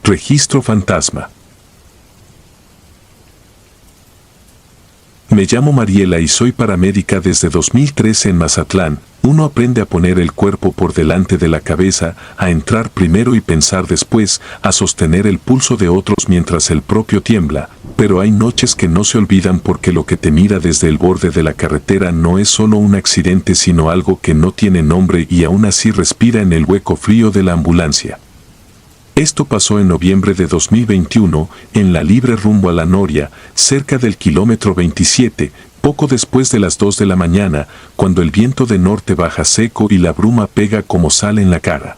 Registro fantasma. Me llamo Mariela y soy paramédica desde 2013 en Mazatlán. Uno aprende a poner el cuerpo por delante de la cabeza, a entrar primero y pensar después, a sostener el pulso de otros mientras el propio tiembla. Pero hay noches que no se olvidan porque lo que te mira desde el borde de la carretera no es solo un accidente sino algo que no tiene nombre y aún así respira en el hueco frío de la ambulancia. Esto pasó en noviembre de 2021, en la libre rumbo a La Noria, cerca del kilómetro 27, poco después de las 2 de la mañana, cuando el viento de norte baja seco y la bruma pega como sal en la cara.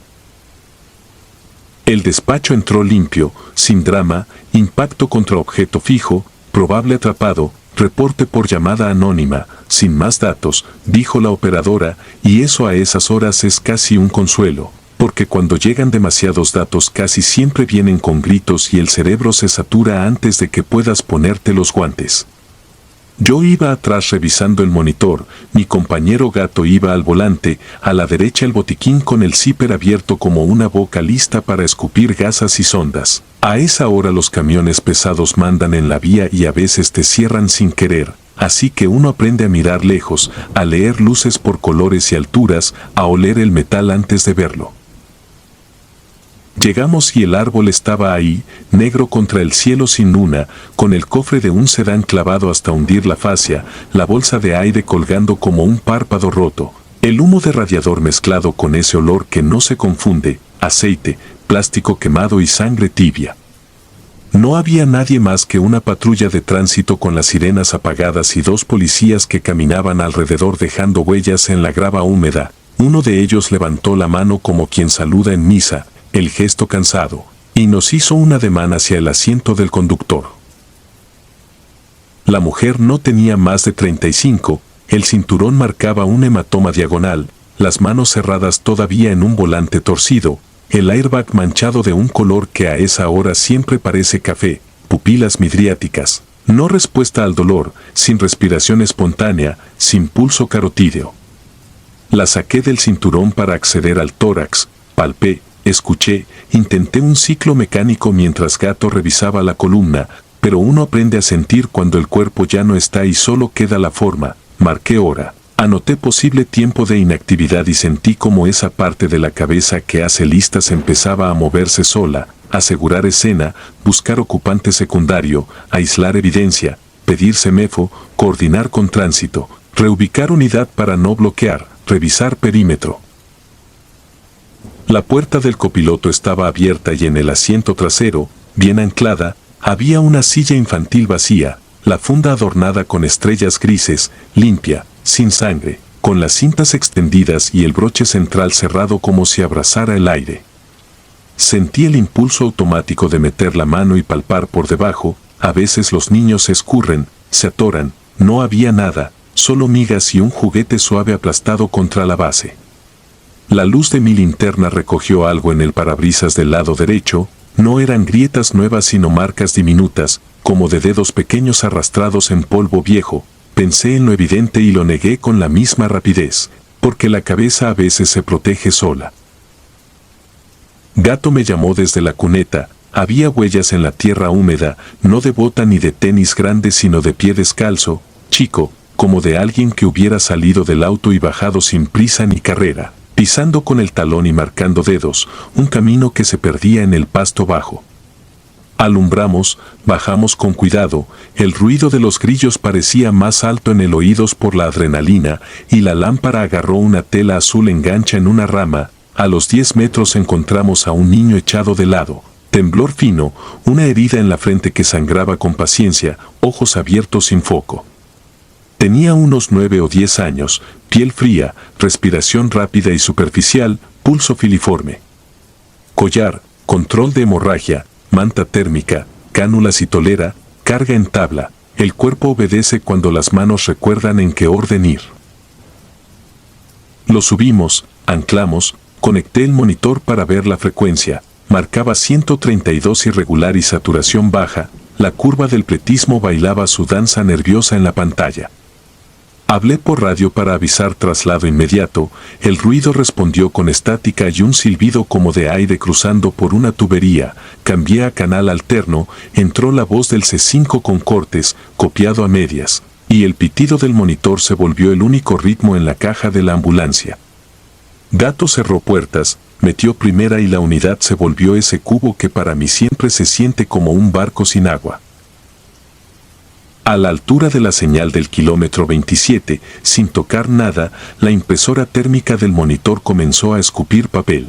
El despacho entró limpio, sin drama, impacto contra objeto fijo, probable atrapado, reporte por llamada anónima, sin más datos, dijo la operadora, y eso a esas horas es casi un consuelo. Porque cuando llegan demasiados datos casi siempre vienen con gritos y el cerebro se satura antes de que puedas ponerte los guantes. Yo iba atrás revisando el monitor, mi compañero Gato iba al volante, a la derecha el botiquín con el zíper abierto como una boca lista para escupir gasas y sondas. A esa hora los camiones pesados mandan en la vía y a veces te cierran sin querer, así que uno aprende a mirar lejos, a leer luces por colores y alturas, a oler el metal antes de verlo. Llegamos y el árbol estaba ahí, negro contra el cielo sin luna, con el cofre de un sedán clavado hasta hundir la fascia, la bolsa de aire colgando como un párpado roto, el humo de radiador mezclado con ese olor que no se confunde, aceite, plástico quemado y sangre tibia. No había nadie más que una patrulla de tránsito con las sirenas apagadas y 2 policías que caminaban alrededor dejando huellas en la grava húmeda. Uno de ellos levantó la mano como quien saluda en misa, el gesto cansado, y nos hizo un ademán hacia el asiento del conductor. La mujer no tenía más de 35, el cinturón marcaba un hematoma diagonal, las manos cerradas todavía en un volante torcido, el airbag manchado de un color que a esa hora siempre parece café, pupilas midriáticas, no respuesta al dolor, sin respiración espontánea, sin pulso carotídeo. La saqué del cinturón para acceder al tórax, palpé, escuché, intenté un ciclo mecánico mientras Gato revisaba la columna, pero uno aprende a sentir cuando el cuerpo ya no está y solo queda la forma. Marqué hora, anoté posible tiempo de inactividad y sentí como esa parte de la cabeza que hace listas empezaba a moverse sola, asegurar escena, buscar ocupante secundario, aislar evidencia, pedir semefo, coordinar con tránsito, reubicar unidad para no bloquear, revisar perímetro. La puerta del copiloto estaba abierta y en el asiento trasero, bien anclada, había una silla infantil vacía, la funda adornada con estrellas grises, limpia, sin sangre, con las cintas extendidas y el broche central cerrado como si abrazara el aire. Sentí el impulso automático de meter la mano y palpar por debajo, a veces los niños se escurren, se atoran, no había nada, solo migas y un juguete suave aplastado contra la base. La luz de mi linterna recogió algo en el parabrisas del lado derecho, no eran grietas nuevas sino marcas diminutas, como de dedos pequeños arrastrados en polvo viejo. Pensé en lo evidente y lo negué con la misma rapidez, porque la cabeza a veces se protege sola. Gato me llamó desde la cuneta, había huellas en la tierra húmeda, no de bota ni de tenis grande sino de pie descalzo, chico, como de alguien que hubiera salido del auto y bajado sin prisa ni carrera, pisando con el talón y marcando dedos, un camino que se perdía en el pasto bajo. Alumbramos, bajamos con cuidado, el ruido de los grillos parecía más alto en el oídos por la adrenalina, y la lámpara agarró una tela azul engancha en una rama. A los 10 metros encontramos a un niño echado de lado, temblor fino, una herida en la frente que sangraba con paciencia, ojos abiertos sin foco. Tenía unos 9 o 10 años, piel fría, respiración rápida y superficial, pulso filiforme. Collar, control de hemorragia, manta térmica, cánulas y tolera, carga en tabla. El cuerpo obedece cuando las manos recuerdan en qué orden ir. Lo subimos, anclamos, conecté el monitor para ver la frecuencia. Marcaba 132 irregular y saturación baja. La curva del pletismo bailaba su danza nerviosa en la pantalla. Hablé por radio para avisar traslado inmediato, el ruido respondió con estática y un silbido como de aire cruzando por una tubería. Cambié a canal alterno, entró la voz del C5 con cortes, copiado a medias, y el pitido del monitor se volvió el único ritmo en la caja de la ambulancia. Gato cerró puertas, metió primera y la unidad se volvió ese cubo que para mí siempre se siente como un barco sin agua. A la altura de la señal del kilómetro 27, sin tocar nada, la impresora térmica del monitor comenzó a escupir papel.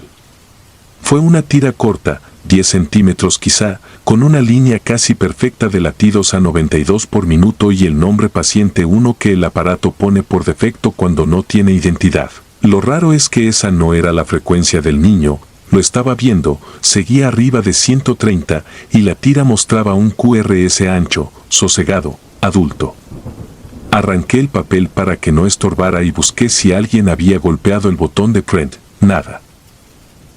Fue una tira corta, 10 centímetros quizá, con una línea casi perfecta de latidos a 92 por minuto y el nombre paciente 1 que el aparato pone por defecto cuando no tiene identidad. Lo raro es que esa no era la frecuencia del niño, lo estaba viendo, seguía arriba de 130 y la tira mostraba un QRS ancho, sosegado, adulto. Arranqué el papel para que no estorbara y busqué si alguien había golpeado el botón de print, nada.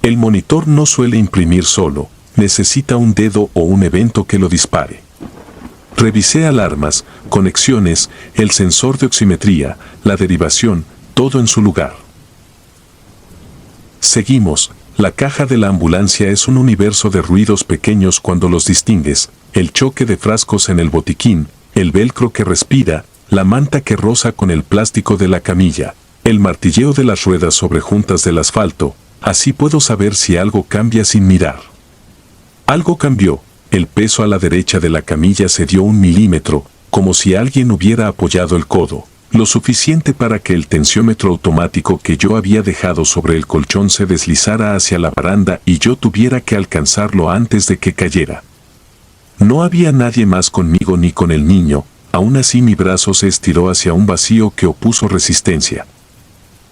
El monitor no suele imprimir solo, necesita un dedo o un evento que lo dispare. Revisé alarmas, conexiones, el sensor de oximetría, la derivación, todo en su lugar. Seguimos. La caja de la ambulancia es un universo de ruidos pequeños cuando los distingues, el choque de frascos en el botiquín, el velcro que respira, la manta que roza con el plástico de la camilla, el martilleo de las ruedas sobre juntas del asfalto, así puedo saber si algo cambia sin mirar. Algo cambió, el peso a la derecha de la camilla se dio 1 milímetro, como si alguien hubiera apoyado el codo, lo suficiente para que el tensiómetro automático que yo había dejado sobre el colchón se deslizara hacia la baranda y yo tuviera que alcanzarlo antes de que cayera. No había nadie más conmigo ni con el niño, aún así mi brazo se estiró hacia un vacío que opuso resistencia.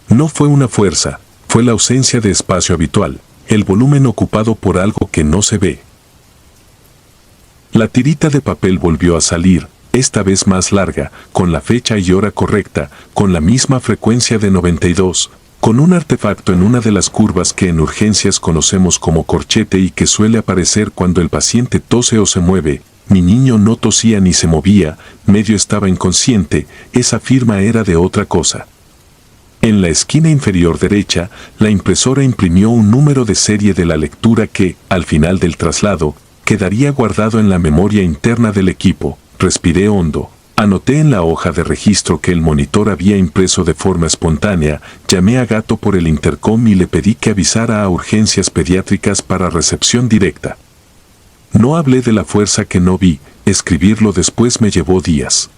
No fue una fuerza, fue la ausencia de espacio habitual, el volumen ocupado por algo que no se ve. La tirita de papel volvió a salir, esta vez más larga, con la fecha y hora correcta, con la misma frecuencia de 92, con un artefacto en una de las curvas que en urgencias conocemos como corchete y que suele aparecer cuando el paciente tose o se mueve. Mi niño no tosía ni se movía, medio estaba inconsciente, esa firma era de otra cosa. En la esquina inferior derecha, la impresora imprimió un número de serie de la lectura que, al final del traslado, quedaría guardado en la memoria interna del equipo. Respiré hondo. Anoté en la hoja de registro que el monitor había impreso de forma espontánea, llamé a Gato por el intercom y le pedí que avisara a urgencias pediátricas para recepción directa. No hablé de la fuerza que no vi, escribirlo después me llevó días.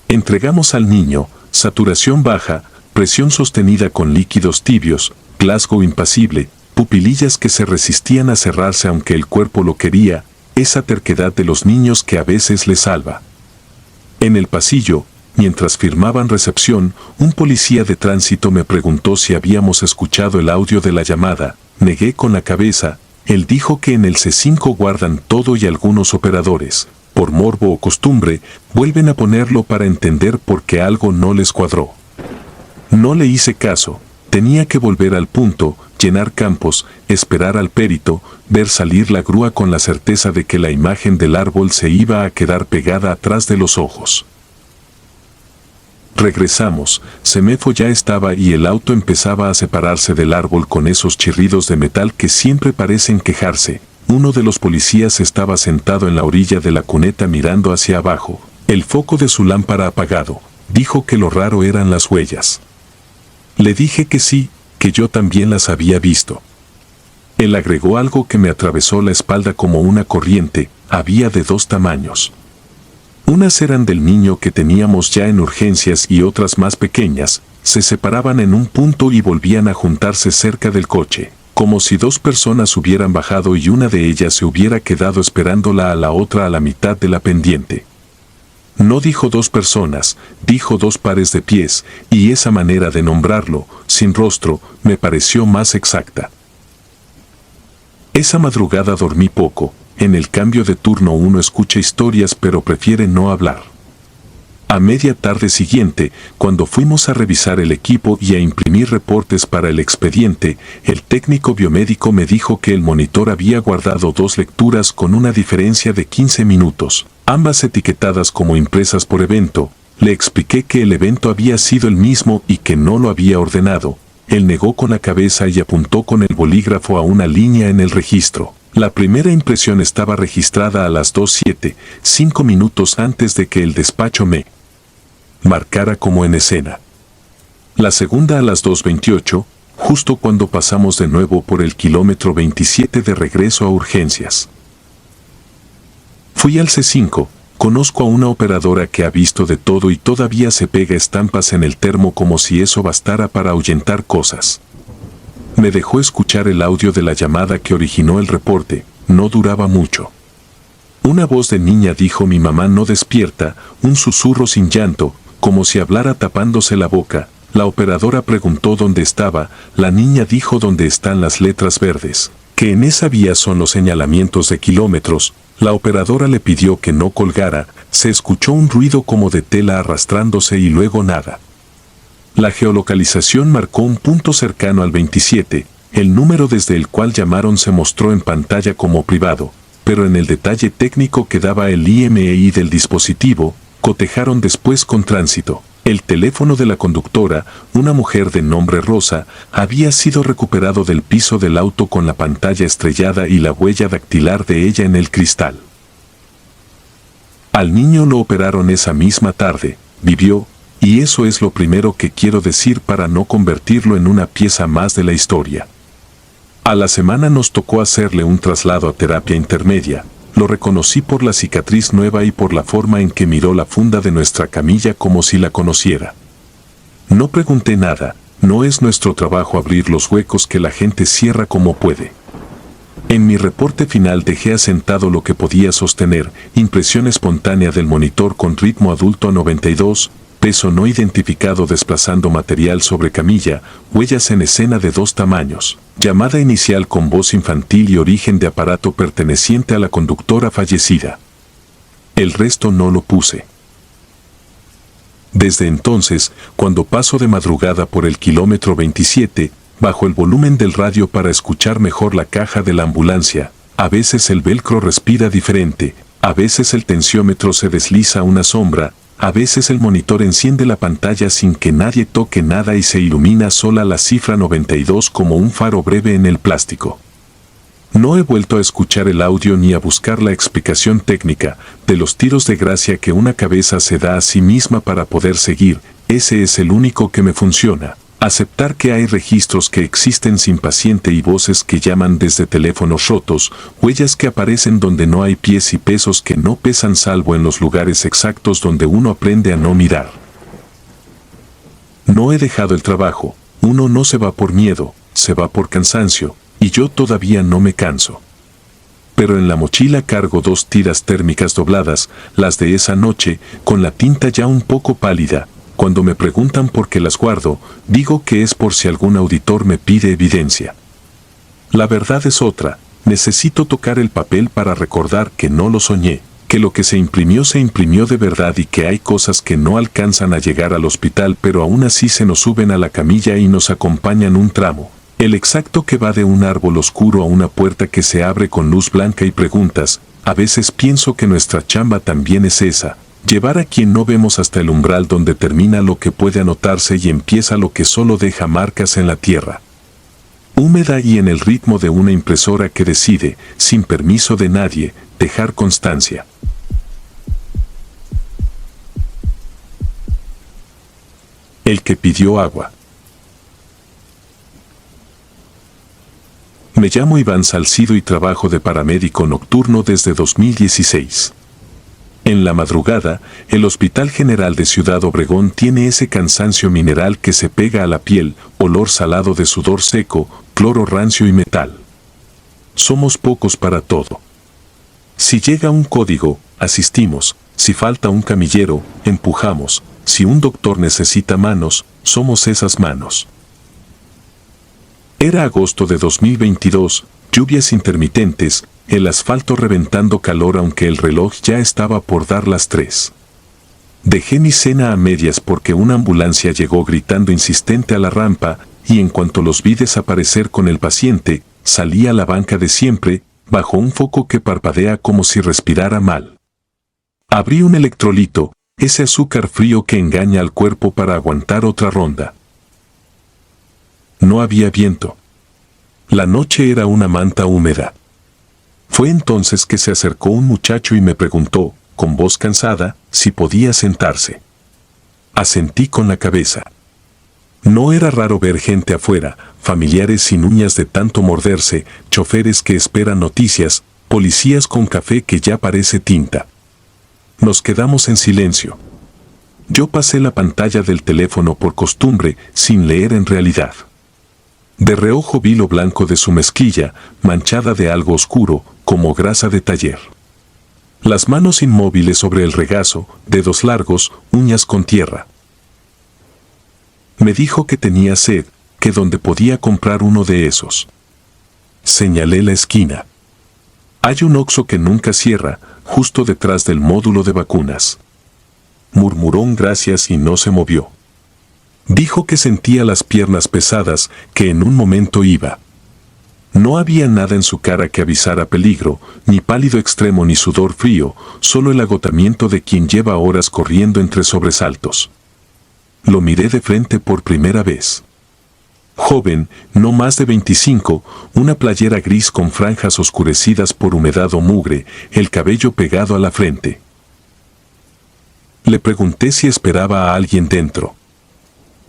Entregamos al niño, saturación baja, presión sostenida con líquidos tibios, Glasgow impasible, pupilillas que se resistían a cerrarse aunque el cuerpo lo quería, esa terquedad de los niños que a veces les salva. En el pasillo, mientras firmaban recepción, un policía de tránsito me preguntó si habíamos escuchado el audio de la llamada, negué con la cabeza, él dijo que en el C5 guardan todo y algunos operadores, por morbo o costumbre, vuelven a ponerlo para entender por qué algo no les cuadró. No le hice caso, tenía que volver al punto, llenar campos, esperar al perito, ver salir la grúa con la certeza de que la imagen del árbol se iba a quedar pegada atrás de los ojos. Regresamos, Semefo ya estaba y el auto empezaba a separarse del árbol con esos chirridos de metal que siempre parecen quejarse. Uno de los policías estaba sentado en la orilla de la cuneta mirando hacia abajo, el foco de su lámpara apagado. Dijo que lo raro eran las huellas. Le dije que sí, que yo también las había visto. Él agregó algo que me atravesó la espalda como una corriente, había de 2 tamaños. Unas eran del niño que teníamos ya en urgencias y otras más pequeñas, se separaban en un punto y volvían a juntarse cerca del coche, como si 2 personas hubieran bajado y una de ellas se hubiera quedado esperándola a la otra a la mitad de la pendiente. No dijo 2 personas, dijo 2 pares de pies, y esa manera de nombrarlo, sin rostro, me pareció más exacta. Esa madrugada dormí poco, en el cambio de turno uno escucha historias pero prefiere no hablar. A media tarde siguiente, cuando fuimos a revisar el equipo y a imprimir reportes para el expediente, el técnico biomédico me dijo que el monitor había guardado 2 lecturas con una diferencia de 15 minutos, ambas etiquetadas como impresas por evento, Le expliqué que el evento había sido el mismo y que no lo había ordenado. Él negó con la cabeza y apuntó con el bolígrafo a una línea en el registro. La primera impresión estaba registrada a las 2:07, 5 minutos antes de que el despacho me marcara como en escena. La segunda a las 2:28, justo cuando pasamos de nuevo por el kilómetro 27 de regreso a urgencias. Fui al C5, conozco a una operadora que ha visto de todo y todavía se pega estampas en el termo como si eso bastara para ahuyentar cosas. Me dejó escuchar el audio de la llamada que originó el reporte, no duraba mucho. Una voz de niña dijo: mi mamá no despierta, un susurro sin llanto, como si hablara tapándose la boca. La operadora preguntó dónde estaba, la niña dijo dónde están las letras verdes, que en esa vía son los señalamientos de kilómetros. La operadora le pidió que no colgara, se escuchó un ruido como de tela arrastrándose y luego nada. La geolocalización marcó un punto cercano al 27, el número desde el cual llamaron se mostró en pantalla como privado, pero en el detalle técnico que daba el IMEI del dispositivo, cotejaron después con tránsito. El teléfono de la conductora, una mujer de nombre Rosa, había sido recuperado del piso del auto con la pantalla estrellada y la huella dactilar de ella en el cristal. Al niño lo operaron esa misma tarde, vivió, y eso es lo primero que quiero decir para no convertirlo en una pieza más de la historia. A la semana nos tocó hacerle un traslado a terapia intermedia. Lo reconocí por la cicatriz nueva y por la forma en que miró la funda de nuestra camilla como si la conociera. No pregunté nada, no es nuestro trabajo abrir los huecos que la gente cierra como puede. En mi reporte final dejé asentado lo que podía sostener: impresión espontánea del monitor con ritmo adulto a 92, peso no identificado desplazando material sobre camilla, huellas en escena de 2 tamaños, llamada inicial con voz infantil y origen de aparato perteneciente a la conductora fallecida. El resto no lo puse. Desde entonces, cuando paso de madrugada por el kilómetro 27, bajo el volumen del radio para escuchar mejor la caja de la ambulancia, a veces el velcro respira diferente, a veces el tensiómetro se desliza una sombra, a veces el monitor enciende la pantalla sin que nadie toque nada y se ilumina sola la cifra 92 como un faro breve en el plástico. No he vuelto a escuchar el audio ni a buscar la explicación técnica de los tiros de gracia que una cabeza se da a sí misma para poder seguir. Ese es el único que me funciona. Aceptar que hay registros que existen sin paciente y voces que llaman desde teléfonos rotos, huellas que aparecen donde no hay pies y pesos que no pesan salvo en los lugares exactos donde uno aprende a no mirar. No he dejado el trabajo, uno no se va por miedo, se va por cansancio, y yo todavía no me canso. Pero en la mochila cargo 2 tiras térmicas dobladas, las de esa noche, con la tinta ya un poco pálida. Cuando me preguntan por qué las guardo, digo que es por si algún auditor me pide evidencia. La verdad es otra, necesito tocar el papel para recordar que no lo soñé, que lo que se imprimió de verdad y que hay cosas que no alcanzan a llegar al hospital pero aún así se nos suben a la camilla y nos acompañan un tramo. El exacto que va de un árbol oscuro a una puerta que se abre con luz blanca y preguntas. A veces pienso que nuestra chamba también es esa. Llevar a quien no vemos hasta el umbral donde termina lo que puede anotarse y empieza lo que solo deja marcas en la tierra. Húmeda y en el ritmo de una impresora que decide, sin permiso de nadie, dejar constancia. El que pidió agua. Me llamo Iván Salcido y trabajo de paramédico nocturno desde 2016. En la madrugada, el Hospital General de Ciudad Obregón tiene ese cansancio mineral que se pega a la piel, olor salado de sudor seco, cloro rancio y metal. Somos pocos para todo. Si llega un código, asistimos. Si falta un camillero, empujamos. Si un doctor necesita manos, somos esas manos. Era agosto de 2022, lluvias intermitentes, el asfalto reventando calor aunque el reloj ya estaba por dar las 3. Dejé mi cena a medias porque una ambulancia llegó gritando insistente a la rampa y en cuanto los vi desaparecer con el paciente, salí a la banca de siempre, bajo un foco que parpadea como si respirara mal. Abrí un electrolito, ese azúcar frío que engaña al cuerpo para aguantar otra ronda. No había viento. La noche era una manta húmeda. Fue entonces que se acercó un muchacho y me preguntó, con voz cansada, si podía sentarse. Asentí con la cabeza. No era raro ver gente afuera, familiares sin uñas de tanto morderse, choferes que esperan noticias, policías con café que ya parece tinta. Nos quedamos en silencio. Yo pasé la pantalla del teléfono por costumbre, sin leer en realidad. De reojo vi lo blanco de su mezclilla, manchada de algo oscuro, como grasa de taller. Las manos inmóviles sobre el regazo, dedos largos, uñas con tierra. Me dijo que tenía sed, que donde podía comprar uno de esos. Señalé la esquina. Hay un Oxxo que nunca cierra, justo detrás del módulo de vacunas. Murmuró un gracias y no se movió. Dijo que sentía las piernas pesadas, que en un momento iba. No había nada en su cara que avisara peligro, ni pálido extremo ni sudor frío, solo el agotamiento de quien lleva horas corriendo entre sobresaltos. Lo miré de frente por primera vez. Joven, no más de 25, una playera gris con franjas oscurecidas por humedad o mugre, el cabello pegado a la frente. Le pregunté si esperaba a alguien dentro.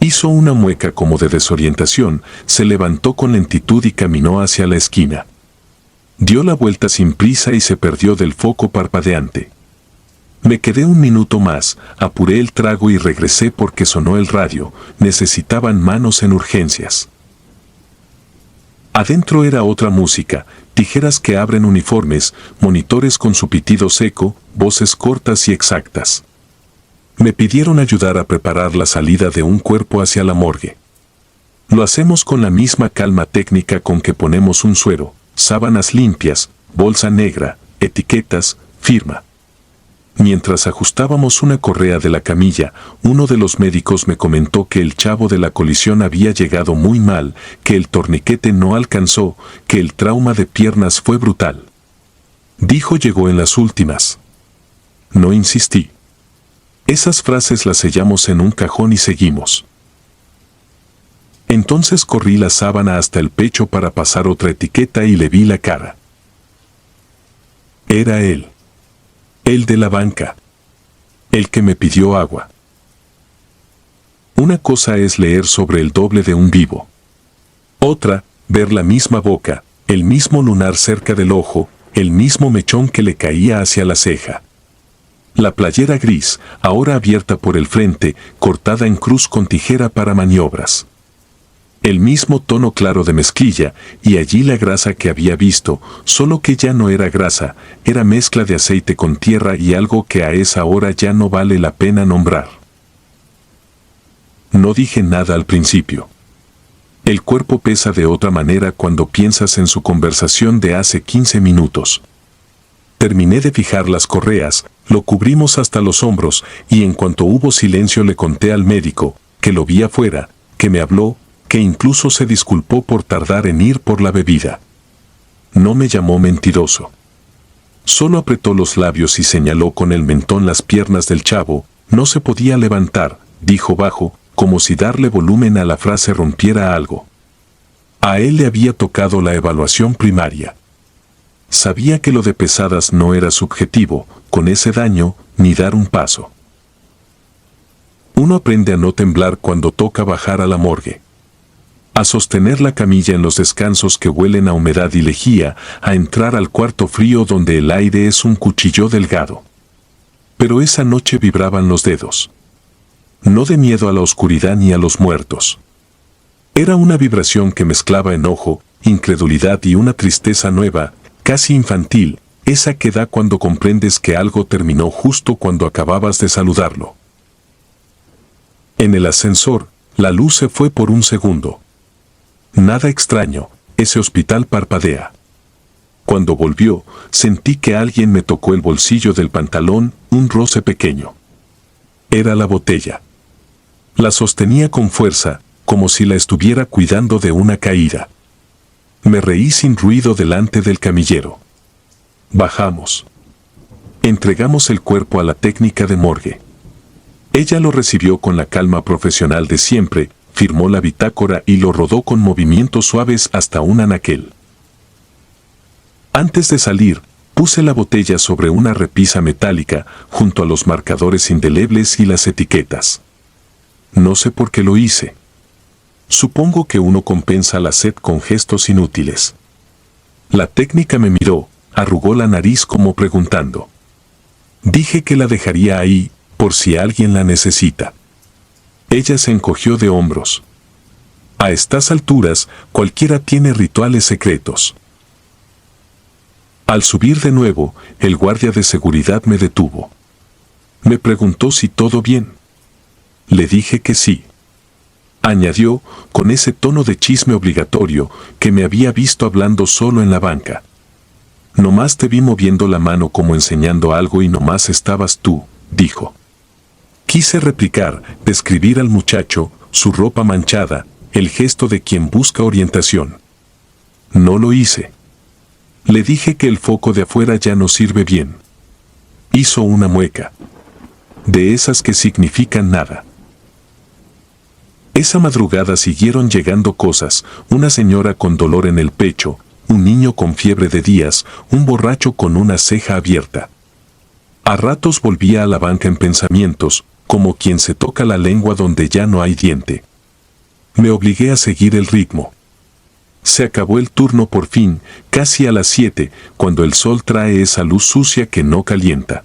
Hizo una mueca como de desorientación, se levantó con lentitud y caminó hacia la esquina. Dio la vuelta sin prisa y se perdió del foco parpadeante. Me quedé un minuto más, apuré el trago y regresé porque sonó el radio, necesitaban manos en urgencias. Adentro era otra música, tijeras que abren uniformes, monitores con su pitido seco, voces cortas y exactas. Me pidieron ayudar a preparar la salida de un cuerpo hacia la morgue. Lo hacemos con la misma calma técnica con que ponemos un suero, sábanas limpias, bolsa negra, etiquetas, firma. Mientras ajustábamos una correa de la camilla, uno de los médicos me comentó que el chavo de la colisión había llegado muy mal, que el torniquete no alcanzó, que el trauma de piernas fue brutal. Dijo llegó en las últimas. No insistí. Esas frases las sellamos en un cajón y seguimos. Entonces corrí la sábana hasta el pecho para pasar otra etiqueta y le vi la cara. Era él. El de la banca. El que me pidió agua. Una cosa es leer sobre el doble de un vivo. Otra, ver la misma boca, el mismo lunar cerca del ojo, el mismo mechón que le caía hacia la ceja. La playera gris, ahora abierta por el frente, cortada en cruz con tijera para maniobras. El mismo tono claro de mezclilla, y allí la grasa que había visto, solo que ya no era grasa, era mezcla de aceite con tierra y algo que a esa hora ya no vale la pena nombrar. No dije nada al principio. El cuerpo pesa de otra manera cuando piensas en su conversación de hace 15 minutos. Terminé de fijar las correas, lo cubrimos hasta los hombros, y en cuanto hubo silencio le conté al médico, que lo vi afuera, que me habló, que incluso se disculpó por tardar en ir por la bebida. No me llamó mentiroso. Solo apretó los labios y señaló con el mentón las piernas del chavo, no se podía levantar, dijo bajo, como si darle volumen a la frase rompiera algo. A él le había tocado la evaluación primaria. Sabía que lo de pesadas no era subjetivo, con ese daño, ni dar un paso. Uno aprende a no temblar cuando toca bajar a la morgue. A sostener la camilla en los descansos que huelen a humedad y lejía, a entrar al cuarto frío donde el aire es un cuchillo delgado. Pero esa noche vibraban los dedos. No de miedo a la oscuridad ni a los muertos. Era una vibración que mezclaba enojo, incredulidad y una tristeza nueva, casi infantil, esa que da cuando comprendes que algo terminó justo cuando acababas de saludarlo. En el ascensor, la luz se fue por un segundo. Nada extraño, ese hospital parpadea. Cuando volvió, sentí que alguien me tocó el bolsillo del pantalón, un roce pequeño. Era la botella. La sostenía con fuerza, como si la estuviera cuidando de una caída. Me reí sin ruido delante del camillero. Bajamos. Entregamos el cuerpo a la técnica de morgue. Ella lo recibió con la calma profesional de siempre, firmó la bitácora y lo rodó con movimientos suaves hasta un anaquel. Antes de salir, puse la botella sobre una repisa metálica junto a los marcadores indelebles y las etiquetas. No sé por qué lo hice. Supongo que uno compensa la sed con gestos inútiles. La técnica me miró, arrugó la nariz como preguntando. Dije que la dejaría ahí, por si alguien la necesita. Ella se encogió de hombros. A estas alturas, cualquiera tiene rituales secretos. Al subir de nuevo, el guardia de seguridad me detuvo. Me preguntó si todo bien. Le dije que sí. Añadió, con ese tono de chisme obligatorio, que me había visto hablando solo en la banca. Nomás te vi moviendo la mano como enseñando algo y nomás estabas tú, dijo. Quise replicar, describir al muchacho, su ropa manchada, el gesto de quien busca orientación. No lo hice. Le dije que el foco de afuera ya no sirve bien. Hizo una mueca. De esas que significan nada. Esa madrugada siguieron llegando cosas, una señora con dolor en el pecho, un niño con fiebre de días, un borracho con una ceja abierta. A ratos volvía a la banca en pensamientos, como quien se toca la lengua donde ya no hay diente. Me obligué a seguir el ritmo. Se acabó el turno por fin, casi a las 7, cuando el sol trae esa luz sucia que no calienta.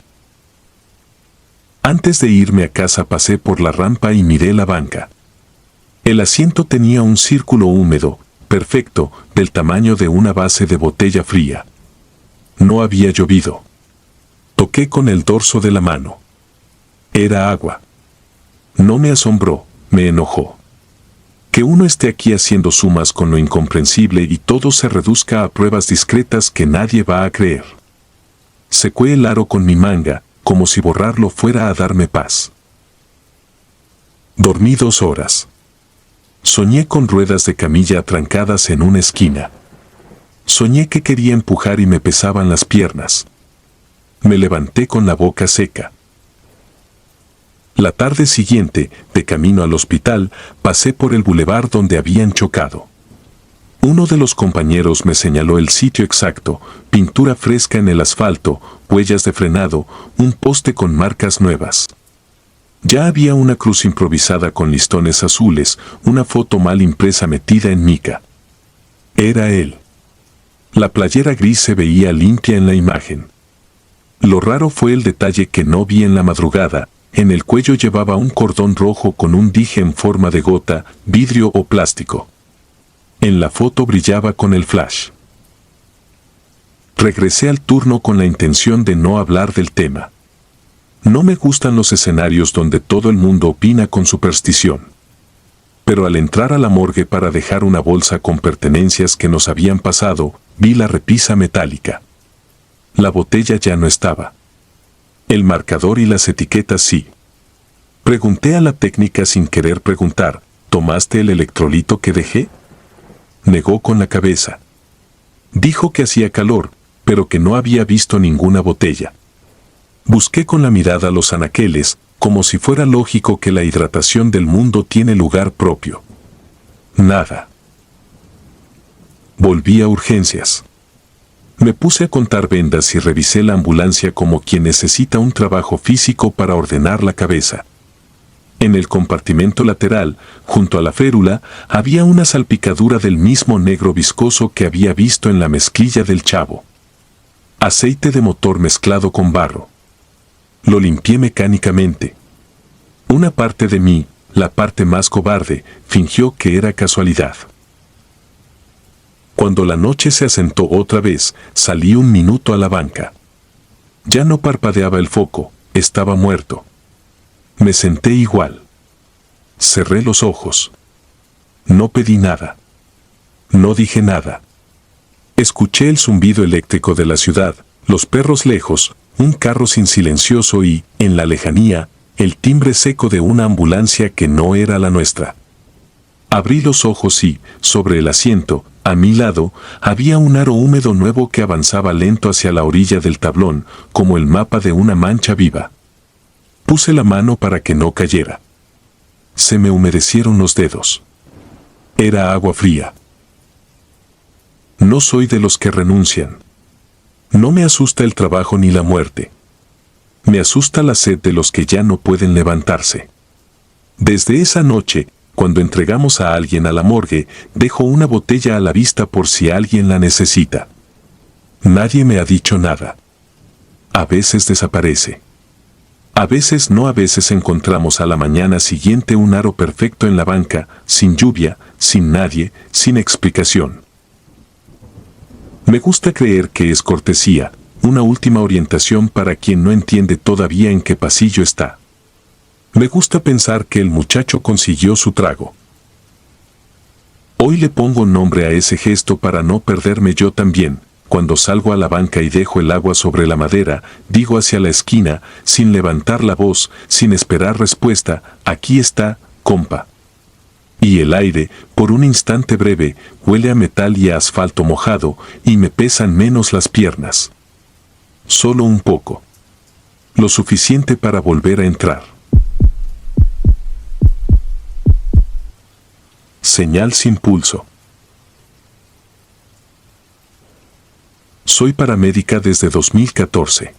Antes de irme a casa pasé por la rampa y miré la banca. El asiento tenía un círculo húmedo, perfecto, del tamaño de una base de botella fría. No había llovido. Toqué con el dorso de la mano. Era agua. No me asombró, me enojó. Que uno esté aquí haciendo sumas con lo incomprensible y todo se reduzca a pruebas discretas que nadie va a creer. Secué el aro con mi manga, como si borrarlo fuera a darme paz. Dormí 2 horas. Soñé con ruedas de camilla atrancadas en una esquina. Soñé que quería empujar y me pesaban las piernas. Me levanté con la boca seca. La tarde siguiente, de camino al hospital, pasé por el bulevar donde habían chocado. Uno de los compañeros me señaló el sitio exacto, pintura fresca en el asfalto, huellas de frenado, un poste con marcas nuevas. Ya había una cruz improvisada con listones azules, una foto mal impresa metida en mica. Era él. La playera gris se veía limpia en la imagen. Lo raro fue el detalle que no vi en la madrugada. En el cuello llevaba un cordón rojo con un dije en forma de gota, vidrio o plástico. En la foto brillaba con el flash. Regresé al turno con la intención de no hablar del tema. No me gustan los escenarios donde todo el mundo opina con superstición. Pero al entrar a la morgue para dejar una bolsa con pertenencias que nos habían pasado, vi la repisa metálica. La botella ya no estaba. El marcador y las etiquetas sí. Pregunté a la técnica sin querer preguntar, ¿tomaste el electrolito que dejé? Negó con la cabeza. Dijo que hacía calor, pero que no había visto ninguna botella. Busqué con la mirada los anaqueles, como si fuera lógico que la hidratación del mundo tiene lugar propio. Nada. Volví a urgencias. Me puse a contar vendas y revisé la ambulancia como quien necesita un trabajo físico para ordenar la cabeza. En el compartimento lateral, junto a la férula, había una salpicadura del mismo negro viscoso que había visto en la mezclilla del chavo. Aceite de motor mezclado con barro. Lo limpié mecánicamente. Una parte de mí, la parte más cobarde, fingió que era casualidad. Cuando la noche se asentó otra vez, salí un minuto a la banca. Ya no parpadeaba el foco, estaba muerto. Me senté igual. Cerré los ojos. No pedí nada. No dije nada. Escuché el zumbido eléctrico de la ciudad, los perros lejos, un carro sin silencioso y, en la lejanía, el timbre seco de una ambulancia que no era la nuestra. Abrí los ojos y, sobre el asiento, a mi lado, había un aro húmedo nuevo que avanzaba lento hacia la orilla del tablón, como el mapa de una mancha viva. Puse la mano para que no cayera. Se me humedecieron los dedos. Era agua fría. No soy de los que renuncian. No me asusta el trabajo ni la muerte. Me asusta la sed de los que ya no pueden levantarse. Desde esa noche, cuando entregamos a alguien a la morgue, dejo una botella a la vista por si alguien la necesita. Nadie me ha dicho nada. A veces desaparece. A veces no, a veces encontramos a la mañana siguiente un aro perfecto en la banca, sin lluvia, sin nadie, sin explicación. Me gusta creer que es cortesía, una última orientación para quien no entiende todavía en qué pasillo está. Me gusta pensar que el muchacho consiguió su trago. Hoy le pongo nombre a ese gesto para no perderme yo también. Cuando salgo a la banca y dejo el agua sobre la madera, digo hacia la esquina, sin levantar la voz, sin esperar respuesta, aquí está, compa. Y el aire, por un instante breve, huele a metal y a asfalto mojado, y me pesan menos las piernas. Solo un poco. Lo suficiente para volver a entrar. Señal sin pulso. Soy paramédica desde 2014.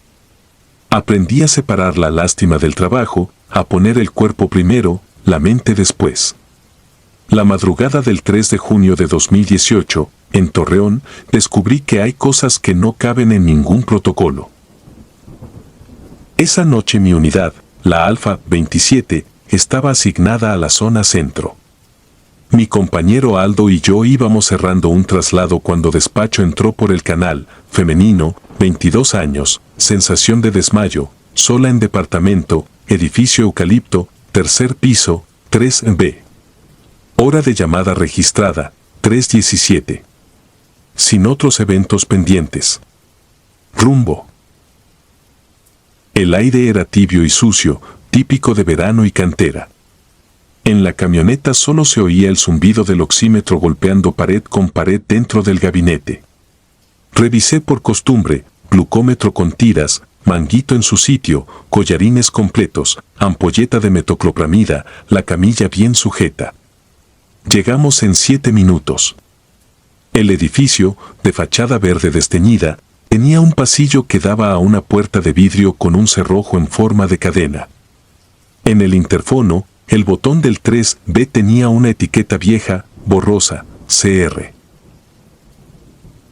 Aprendí a separar la lástima del trabajo, a poner el cuerpo primero, la mente después. La madrugada del 3 de junio de 2018, en Torreón, descubrí que hay cosas que no caben en ningún protocolo. Esa noche mi unidad, la Alfa 27, estaba asignada a la zona centro. Mi compañero Aldo y yo íbamos cerrando un traslado cuando despacho entró por el canal, femenino, 22 años, sensación de desmayo, sola en departamento, edificio eucalipto, tercer piso, 3B. Hora de llamada registrada, 3:17. Sin otros eventos pendientes. Rumbo. El aire era tibio y sucio, típico de verano y cantera. En la camioneta solo se oía el zumbido del oxímetro golpeando pared con pared dentro del gabinete. Revisé por costumbre, glucómetro con tiras, manguito en su sitio, collarines completos, ampolleta de metoclopramida, la camilla bien sujeta. Llegamos en 7 minutos. El edificio, de fachada verde desteñida, tenía un pasillo que daba a una puerta de vidrio con un cerrojo en forma de cadena. En el interfono, el botón del 3B tenía una etiqueta vieja, borrosa, CR.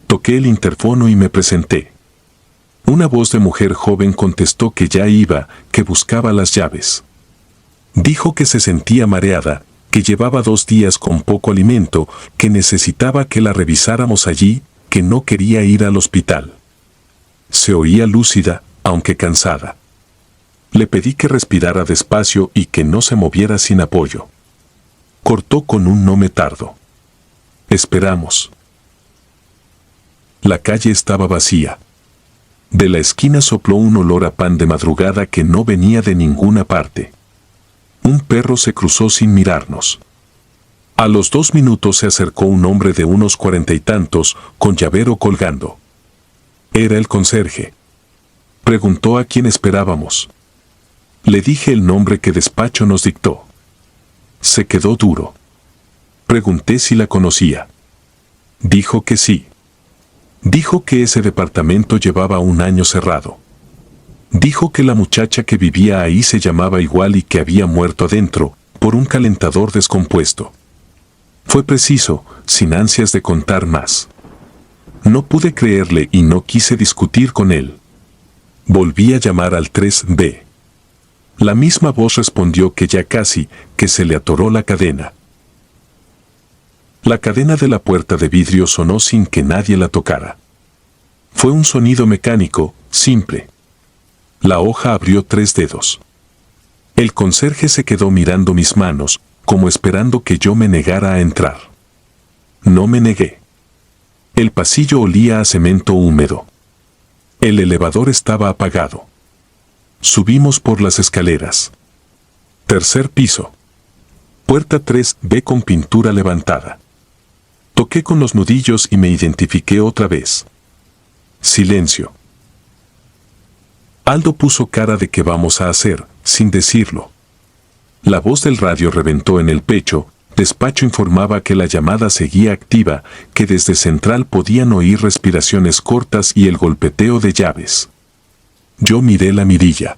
Toqué el interfono y me presenté. Una voz de mujer joven contestó que ya iba, que buscaba las llaves. Dijo que se sentía mareada, que llevaba 2 días con poco alimento, que necesitaba que la revisáramos allí, que no quería ir al hospital. Se oía lúcida, aunque cansada. Le pedí que respirara despacio y que no se moviera sin apoyo. Cortó con un no me tardo. Esperamos. La calle estaba vacía. De la esquina sopló un olor a pan de madrugada que no venía de ninguna parte. Un perro se cruzó sin mirarnos. A los 2 minutos se acercó un hombre de unos 40 y tantos, con llavero colgando. Era el conserje. Preguntó a quién esperábamos. Le dije el nombre que despacho nos dictó. Se quedó duro. Pregunté si la conocía. Dijo que sí. Dijo que ese departamento llevaba 1 año cerrado. Dijo que la muchacha que vivía ahí se llamaba igual y que había muerto adentro, por un calentador descompuesto. Fue preciso, sin ansias de contar más. No pude creerle y no quise discutir con él. Volví a llamar al 3B. La misma voz respondió que ya casi, que se le atoró la cadena. La cadena de la puerta de vidrio sonó sin que nadie la tocara. Fue un sonido mecánico, simple. La hoja abrió 3 dedos. El conserje se quedó mirando mis manos, como esperando que yo me negara a entrar. No me negué. El pasillo olía a cemento húmedo. El elevador estaba apagado. Subimos por las escaleras. Tercer piso. Puerta 3B con pintura levantada. Toqué con los nudillos y me identifiqué otra vez. Silencio. Aldo puso cara de qué vamos a hacer, sin decirlo. La voz del radio reventó en el pecho. Despacho informaba que la llamada seguía activa, que desde central podían oír respiraciones cortas y el golpeteo de llaves. Yo miré la mirilla.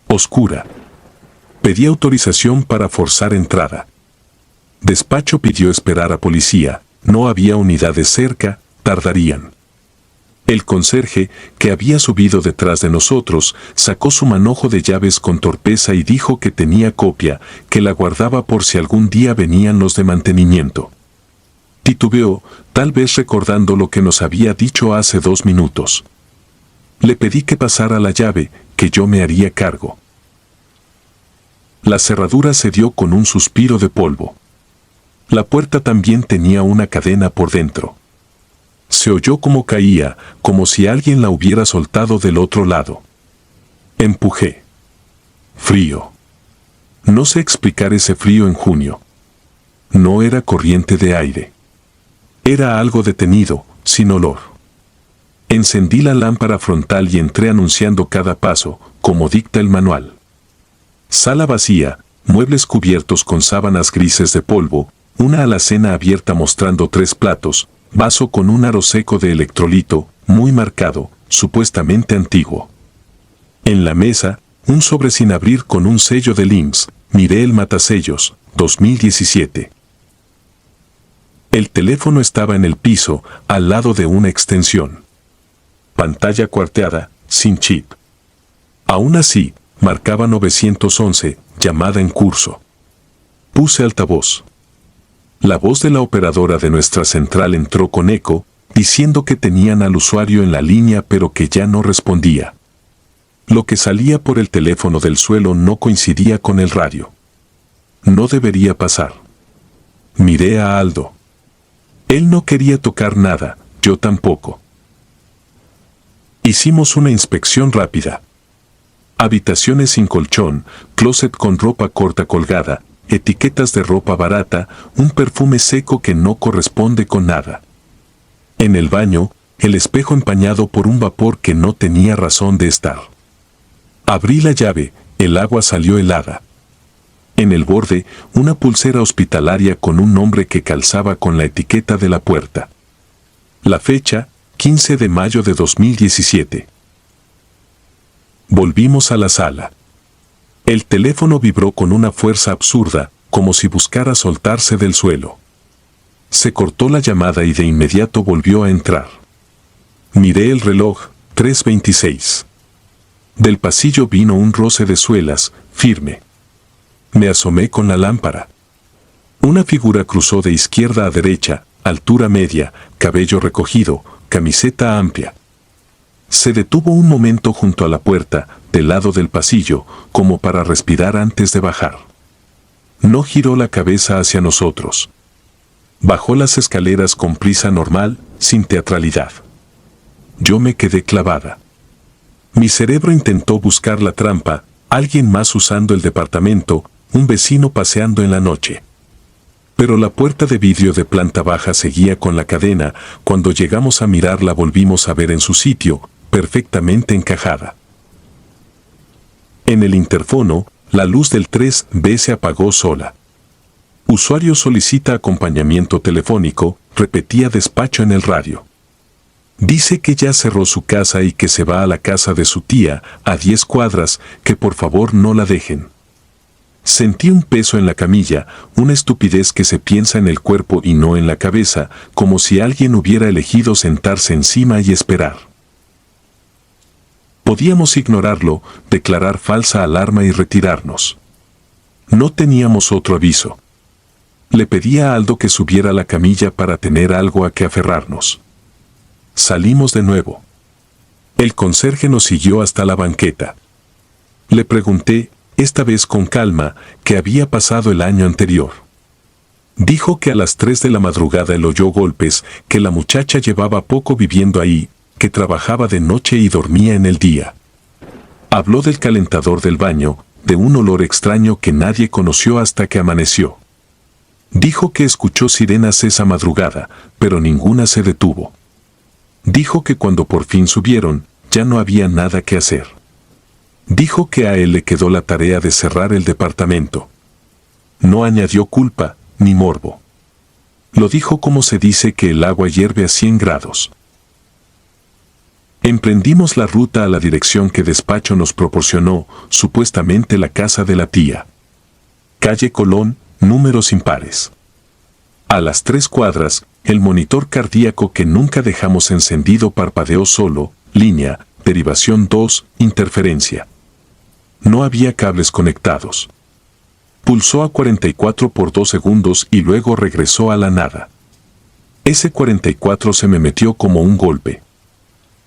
Oscura. Pedí autorización para forzar entrada. Despacho pidió esperar a policía. No había unidades cerca, tardarían. El conserje, que había subido detrás de nosotros, sacó su manojo de llaves con torpeza y dijo que tenía copia, que la guardaba por si algún día venían los de mantenimiento. Titubeó, tal vez recordando lo que nos había dicho hace 2 minutos. Le pedí que pasara la llave, que yo me haría cargo. La cerradura se dio con un suspiro de polvo. La puerta también tenía una cadena por dentro. Se oyó como caía, como si alguien la hubiera soltado del otro lado. Empujé. Frío. No sé explicar ese frío en junio. No era corriente de aire. Era algo detenido, sin olor. Encendí la lámpara frontal y entré anunciando cada paso, como dicta el manual. Sala vacía, muebles cubiertos con sábanas grises de polvo, una alacena abierta mostrando 3 platos, vaso con un aro seco de electrolito, muy marcado, supuestamente antiguo. En la mesa, un sobre sin abrir con un sello de IMSS, miré el matasellos, 2017. El teléfono estaba en el piso, al lado de una extensión. Pantalla cuarteada, sin chip. Aún así, marcaba 911, llamada en curso. Puse altavoz. La voz de la operadora de nuestra central entró con eco, diciendo que tenían al usuario en la línea pero que ya no respondía. Lo que salía por el teléfono del suelo no coincidía con el radio. No debería pasar. Miré a Aldo. Él no quería tocar nada, yo tampoco. Hicimos una inspección rápida. Habitaciones sin colchón, closet con ropa corta colgada, etiquetas de ropa barata, un perfume seco que no corresponde con nada. En el baño, el espejo empañado por un vapor que no tenía razón de estar. Abrí la llave, el agua salió helada. En el borde, una pulsera hospitalaria con un nombre que calzaba con la etiqueta de la puerta. La fecha, 15 de mayo de 2017. Volvimos a la sala. El teléfono vibró con una fuerza absurda, como si buscara soltarse del suelo. Se cortó la llamada y de inmediato volvió a entrar. Miré el reloj, 3:26. Del pasillo vino un roce de suelas, firme. Me asomé con la lámpara. Una figura cruzó de izquierda a derecha, altura media, cabello recogido, camiseta amplia. Se detuvo un momento junto a la puerta, del lado del pasillo, como para respirar antes de bajar. No giró la cabeza hacia nosotros. Bajó las escaleras con prisa normal, sin teatralidad. Yo me quedé clavada. Mi cerebro intentó buscar la trampa, alguien más usando el departamento, un vecino paseando en la noche. Pero la puerta de vidrio de planta baja seguía con la cadena, cuando llegamos a mirar la volvimos a ver en su sitio, perfectamente encajada. En el interfono, la luz del 3B se apagó sola. Usuario solicita acompañamiento telefónico, repetía despacho en el radio. Dice que ya cerró su casa y que se va a la casa de su tía, a 10 cuadras, que por favor no la dejen. Sentí un peso en la camilla, una estupidez que se piensa en el cuerpo y no en la cabeza, como si alguien hubiera elegido sentarse encima y esperar. Podíamos ignorarlo, declarar falsa alarma y retirarnos. No teníamos otro aviso. Le pedí a Aldo que subiera a la camilla para tener algo a que aferrarnos. Salimos de nuevo. El conserje nos siguió hasta la banqueta. Le pregunté, esta vez con calma, qué había pasado el año anterior. Dijo que a las 3 de la madrugada él oyó golpes, que la muchacha llevaba poco viviendo ahí, que trabajaba de noche y dormía en el día. Habló del calentador del baño, de un olor extraño que nadie conoció hasta que amaneció. Dijo que escuchó sirenas esa madrugada, pero ninguna se detuvo. Dijo que cuando por fin subieron, ya no había nada que hacer. Dijo que a él le quedó la tarea de cerrar el departamento. No añadió culpa ni morbo. Lo dijo como se dice que el agua hierve a 100 grados. Emprendimos la ruta a la dirección que despacho nos proporcionó, supuestamente la casa de la tía. Calle Colón, números impares. A las 3 cuadras, el monitor cardíaco que nunca dejamos encendido parpadeó solo, línea, derivación 2, interferencia. No había cables conectados. Pulsó a 44 por 2 segundos y luego regresó a la nada. Ese 44 se me metió como un golpe.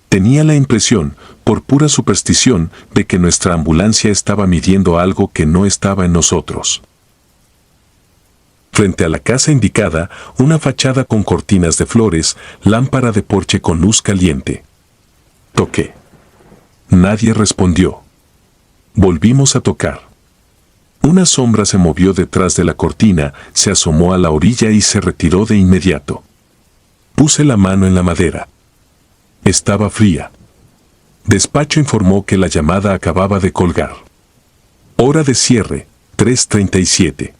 Tenía la impresión, por pura superstición, de que nuestra ambulancia estaba midiendo algo que no estaba en nosotros. Frente a la casa indicada, una fachada con cortinas de flores, lámpara de porche con luz caliente. Toqué. Nadie respondió. Volvimos a tocar. Una sombra se movió detrás de la cortina, se asomó a la orilla y se retiró de inmediato. Puse la mano en la madera. Estaba fría. Despacho informó que la llamada acababa de colgar. Hora de cierre, 3:37.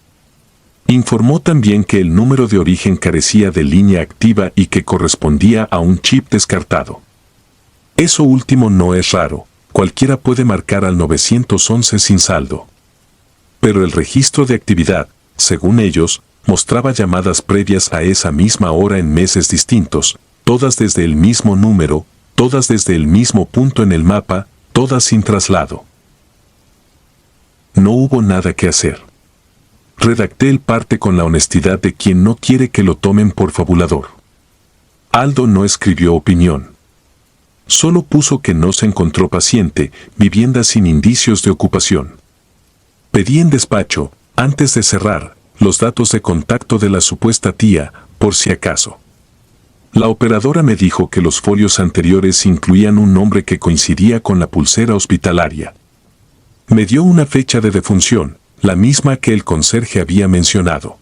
Informó también que el número de origen carecía de línea activa y que correspondía a un chip descartado. Eso último no es raro, cualquiera puede marcar al 911 sin saldo. Pero el registro de actividad, según ellos, mostraba llamadas previas a esa misma hora en meses distintos, todas desde el mismo número, todas desde el mismo punto en el mapa, todas sin traslado. No hubo nada que hacer. Redacté el parte con la honestidad de quien no quiere que lo tomen por fabulador. Aldo no escribió opinión. Solo puso que no se encontró paciente, vivienda sin indicios de ocupación. Pedí en despacho, antes de cerrar, los datos de contacto de la supuesta tía, por si acaso. La operadora me dijo que los folios anteriores incluían un nombre que coincidía con la pulsera hospitalaria. Me dio una fecha de defunción, la misma que el conserje había mencionado.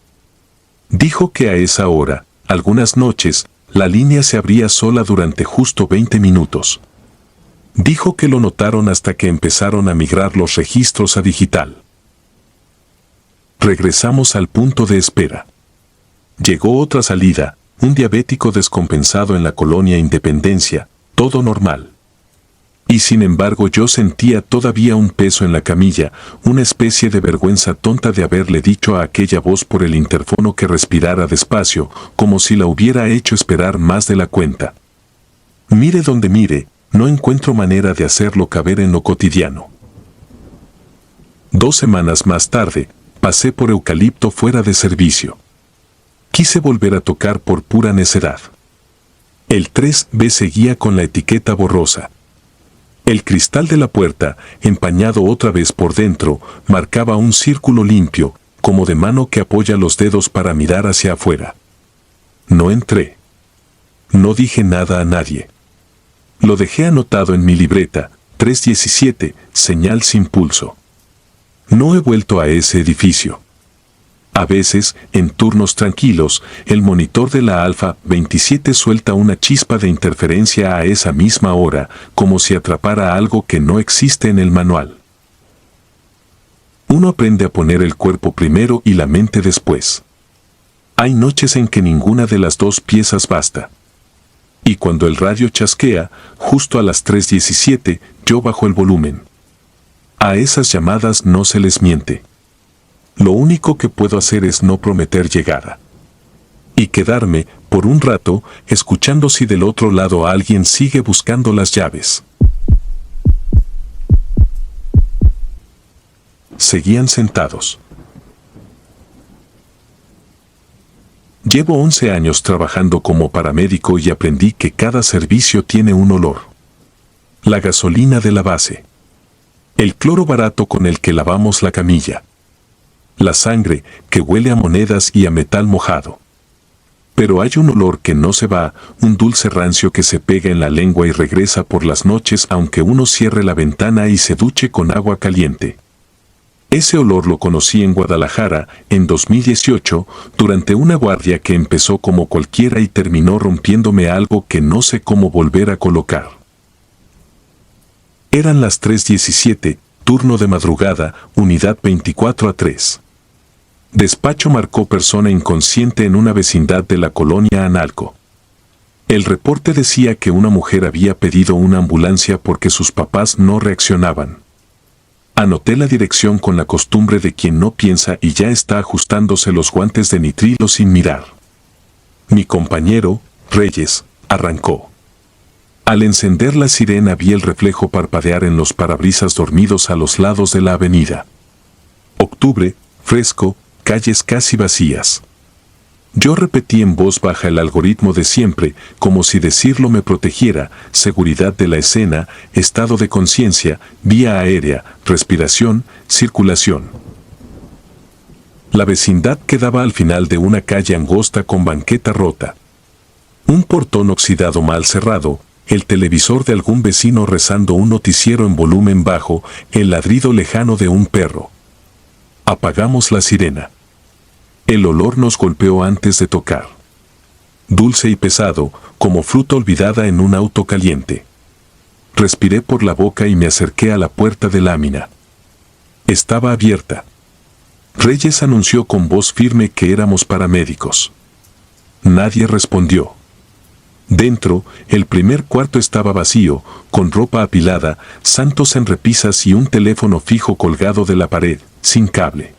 Dijo que a esa hora, algunas noches, la línea se abría sola durante justo 20 minutos. Dijo que lo notaron hasta que empezaron a migrar los registros a digital. Regresamos al punto de espera. Llegó otra salida, un diabético descompensado en la colonia Independencia, todo normal. Y sin embargo yo sentía todavía un peso en la camilla, una especie de vergüenza tonta de haberle dicho a aquella voz por el interfono que respirara despacio, como si la hubiera hecho esperar más de la cuenta. Mire donde mire, no encuentro manera de hacerlo caber en lo cotidiano. 2 semanas más tarde, pasé por Eucalipto fuera de servicio. Quise volver a tocar por pura necedad. El 3B seguía con la etiqueta borrosa. El cristal de la puerta, empañado otra vez por dentro, marcaba un círculo limpio, como de mano que apoya los dedos para mirar hacia afuera. No entré. No dije nada a nadie. Lo dejé anotado en mi libreta, 317, señal sin pulso. No he vuelto a ese edificio. A veces, en turnos tranquilos, el monitor de la Alfa 27 suelta una chispa de interferencia a esa misma hora, como si atrapara algo que no existe en el manual. Uno aprende a poner el cuerpo primero y la mente después. Hay noches en que ninguna de las dos piezas basta. Y cuando el radio chasquea, justo a las 3:17, yo bajo el volumen. A esas llamadas no se les miente. Lo único que puedo hacer es no prometer llegada. Y quedarme, por un rato, escuchando si del otro lado alguien sigue buscando las llaves. Seguían sentados. Llevo 11 años trabajando como paramédico y aprendí que cada servicio tiene un olor. La gasolina de la base. El cloro barato con el que lavamos la camilla. La sangre, que huele a monedas y a metal mojado. Pero hay un olor que no se va, un dulce rancio que se pega en la lengua y regresa por las noches aunque uno cierre la ventana y se duche con agua caliente. Ese olor lo conocí en Guadalajara, en 2018, durante una guardia que empezó como cualquiera y terminó rompiéndome algo que no sé cómo volver a colocar. Eran las 3:17, turno de madrugada, unidad 24A3. Despacho marcó persona inconsciente en una vecindad de la colonia Analco. El reporte decía que una mujer había pedido una ambulancia porque sus papás no reaccionaban. Anoté la dirección con la costumbre de quien no piensa y ya está ajustándose los guantes de nitrilo sin mirar. Mi compañero, Reyes, arrancó. Al encender la sirena vi el reflejo parpadear en los parabrisas dormidos a los lados de la avenida. Octubre, fresco, calles casi vacías. Yo repetí en voz baja el algoritmo de siempre, como si decirlo me protegiera: seguridad de la escena, estado de conciencia, vía aérea, respiración, circulación. La vecindad quedaba al final de una calle angosta con banqueta rota. Un portón oxidado mal cerrado, el televisor de algún vecino rezando un noticiero en volumen bajo, el ladrido lejano de un perro. Apagamos la sirena. El olor nos golpeó antes de tocar. Dulce y pesado, como fruta olvidada en un auto caliente. Respiré por la boca y me acerqué a la puerta de lámina. Estaba abierta. Reyes anunció con voz firme que éramos paramédicos. Nadie respondió. Dentro, el primer cuarto estaba vacío, con ropa apilada, santos en repisas y un teléfono fijo colgado de la pared, sin cable.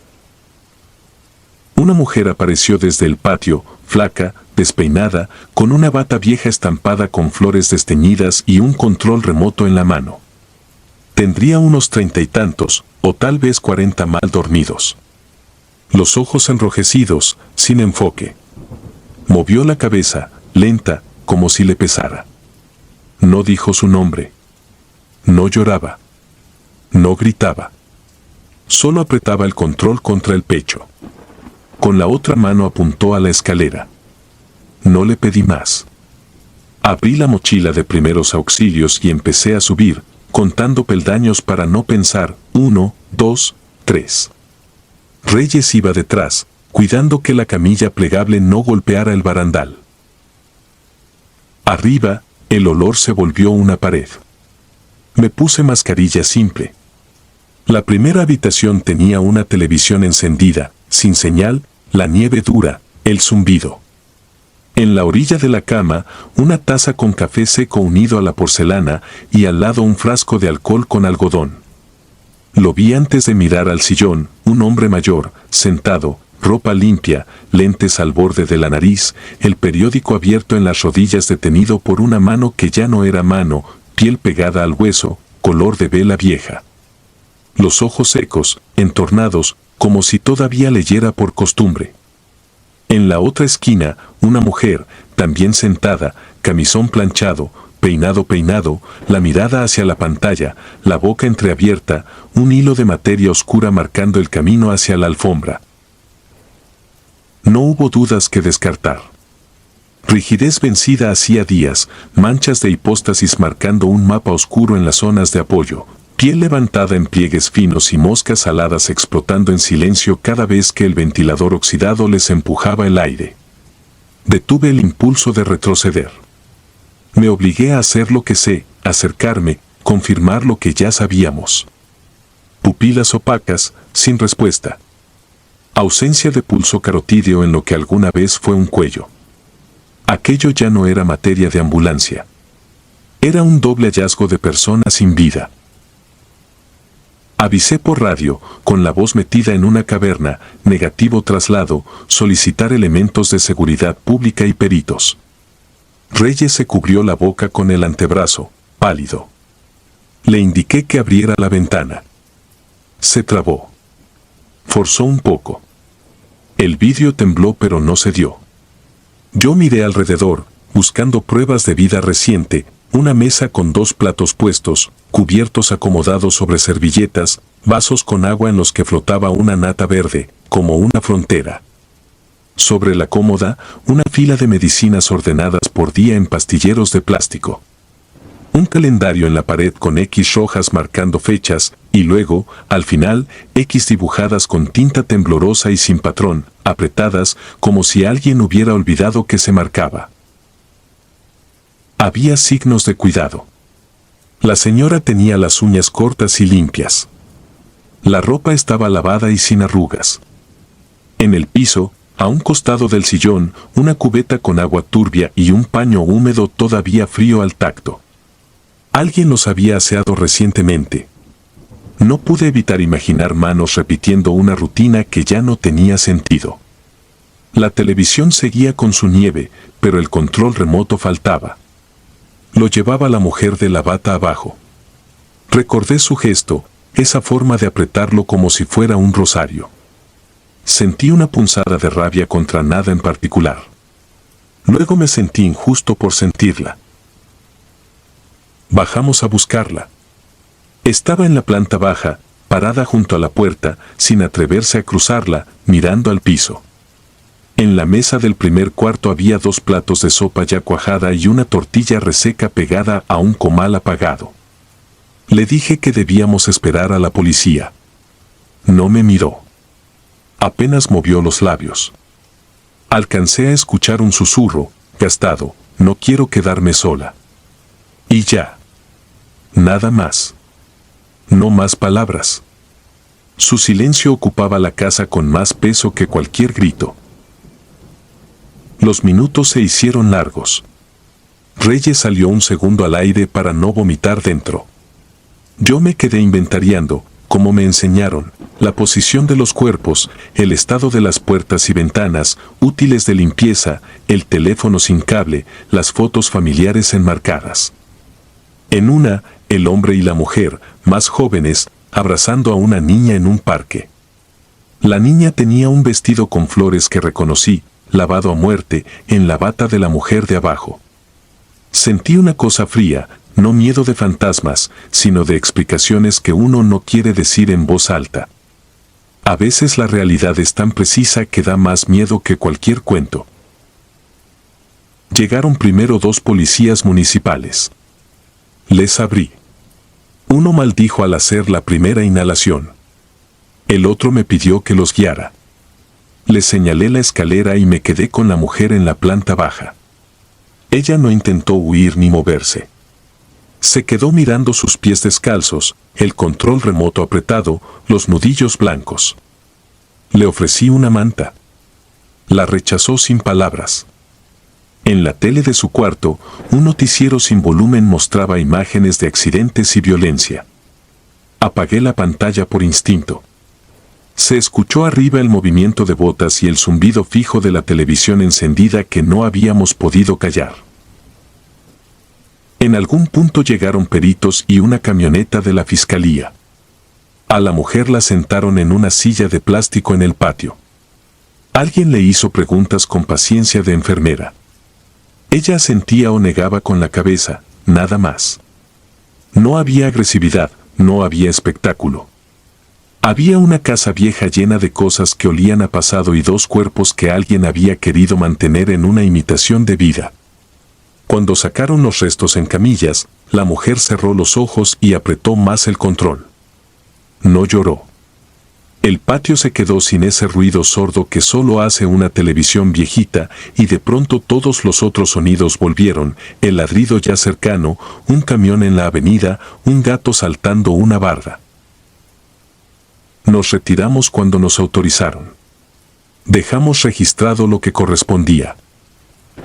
Una mujer apareció desde el patio, flaca, despeinada, con una bata vieja estampada con flores desteñidas y un control remoto en la mano. Tendría unos 30 y tantos, o tal vez 40 mal dormidos. Los ojos enrojecidos, sin enfoque. Movió la cabeza, lenta, como si le pesara. No dijo su nombre. No lloraba. No gritaba. Solo apretaba el control contra el pecho. Con la otra mano apuntó a la escalera. No le pedí más. Abrí la mochila de primeros auxilios y empecé a subir, contando peldaños para no pensar. 1, 2, 3. Reyes iba detrás, cuidando que la camilla plegable no golpeara el barandal. Arriba, el olor se volvió una pared. Me puse mascarilla simple. La primera habitación tenía una televisión encendida, sin señal, la nieve dura, el zumbido. En la orilla de la cama, una taza con café seco unido a la porcelana y al lado un frasco de alcohol con algodón. Lo vi antes de mirar al sillón, un hombre mayor, sentado, ropa limpia, lentes al borde de la nariz, el periódico abierto en las rodillas detenido por una mano que ya no era mano, piel pegada al hueso, color de vela vieja. Los ojos secos, entornados, como si todavía leyera por costumbre. En la otra esquina, una mujer, también sentada, camisón planchado, peinado, la mirada hacia la pantalla, la boca entreabierta, un hilo de materia oscura marcando el camino hacia la alfombra. No hubo dudas que descartar. Rigidez vencida hacía días, manchas de hipóstasis marcando un mapa oscuro en las zonas de apoyo, piel levantada en pliegues finos y moscas aladas explotando en silencio cada vez que el ventilador oxidado les empujaba el aire. Detuve el impulso de retroceder. Me obligué a hacer lo que sé, acercarme, confirmar lo que ya sabíamos. Pupilas opacas, sin respuesta. Ausencia de pulso carotídeo en lo que alguna vez fue un cuello. Aquello ya no era materia de ambulancia. Era un doble hallazgo de persona sin vida. Avisé por radio, con la voz metida en una caverna, negativo traslado, solicitar elementos de seguridad pública y peritos. Reyes se cubrió la boca con el antebrazo, pálido. Le indiqué que abriera la ventana. Se trabó. Forzó un poco. El vidrio tembló pero no cedió. Yo miré alrededor, buscando pruebas de vida reciente, una mesa con 2 platos puestos, cubiertos acomodados sobre servilletas, vasos con agua en los que flotaba una nata verde, como una frontera. Sobre la cómoda, una fila de medicinas ordenadas por día en pastilleros de plástico. Un calendario en la pared con X rojas marcando fechas, y luego, al final, X dibujadas con tinta temblorosa y sin patrón, apretadas, como si alguien hubiera olvidado que se marcaba. Había signos de cuidado. La señora tenía las uñas cortas y limpias. La ropa estaba lavada y sin arrugas. En el piso, a un costado del sillón, una cubeta con agua turbia y un paño húmedo todavía frío al tacto. Alguien los había aseado recientemente. No pude evitar imaginar manos repitiendo una rutina que ya no tenía sentido. La televisión seguía con su nieve, pero el control remoto faltaba. Lo llevaba la mujer de la bata abajo. Recordé su gesto, esa forma de apretarlo como si fuera un rosario. Sentí una punzada de rabia contra nada en particular. Luego me sentí injusto por sentirla. Bajamos a buscarla. Estaba en la planta baja, parada junto a la puerta, sin atreverse a cruzarla, mirando al piso. En la mesa del primer cuarto había 2 platos de sopa ya cuajada y una tortilla reseca pegada a un comal apagado. Le dije que debíamos esperar a la policía. No me miró. Apenas movió los labios. Alcancé a escuchar un susurro, gastado, no quiero quedarme sola. Y ya. Nada más. No más palabras. Su silencio ocupaba la casa con más peso que cualquier grito. Los minutos se hicieron largos. Reyes salió un segundo al aire para no vomitar dentro. Yo me quedé inventariando, como me enseñaron, la posición de los cuerpos, el estado de las puertas y ventanas, útiles de limpieza, el teléfono sin cable, las fotos familiares enmarcadas. En una, el hombre y la mujer, más jóvenes, abrazando a una niña en un parque. La niña tenía un vestido con flores que reconocí, lavado a muerte, en la bata de la mujer de abajo. Sentí una cosa fría, no miedo de fantasmas, sino de explicaciones que uno no quiere decir en voz alta. A veces la realidad es tan precisa que da más miedo que cualquier cuento. Llegaron primero 2 policías municipales. Les abrí. Uno maldijo al hacer la primera inhalación. El otro me pidió que los guiara. Le señalé la escalera y me quedé con la mujer en la planta baja. Ella no intentó huir ni moverse. Se quedó mirando sus pies descalzos, el control remoto apretado, los nudillos blancos. Le ofrecí una manta. La rechazó sin palabras. En la tele de su cuarto, un noticiero sin volumen mostraba imágenes de accidentes y violencia. Apagué la pantalla por instinto. Se escuchó arriba el movimiento de botas y el zumbido fijo de la televisión encendida que no habíamos podido callar. En algún punto llegaron peritos y una camioneta de la fiscalía. A la mujer la sentaron en una silla de plástico en el patio. Alguien le hizo preguntas con paciencia de enfermera. Ella asentía o negaba con la cabeza, nada más. No había agresividad, no había espectáculo. Había una casa vieja llena de cosas que olían a pasado y 2 cuerpos que alguien había querido mantener en una imitación de vida. Cuando sacaron los restos en camillas, la mujer cerró los ojos y apretó más el control. No lloró. El patio se quedó sin ese ruido sordo que solo hace una televisión viejita, y de pronto todos los otros sonidos volvieron, el ladrido ya cercano, un camión en la avenida, un gato saltando una barda. Nos retiramos cuando nos autorizaron. Dejamos registrado lo que correspondía.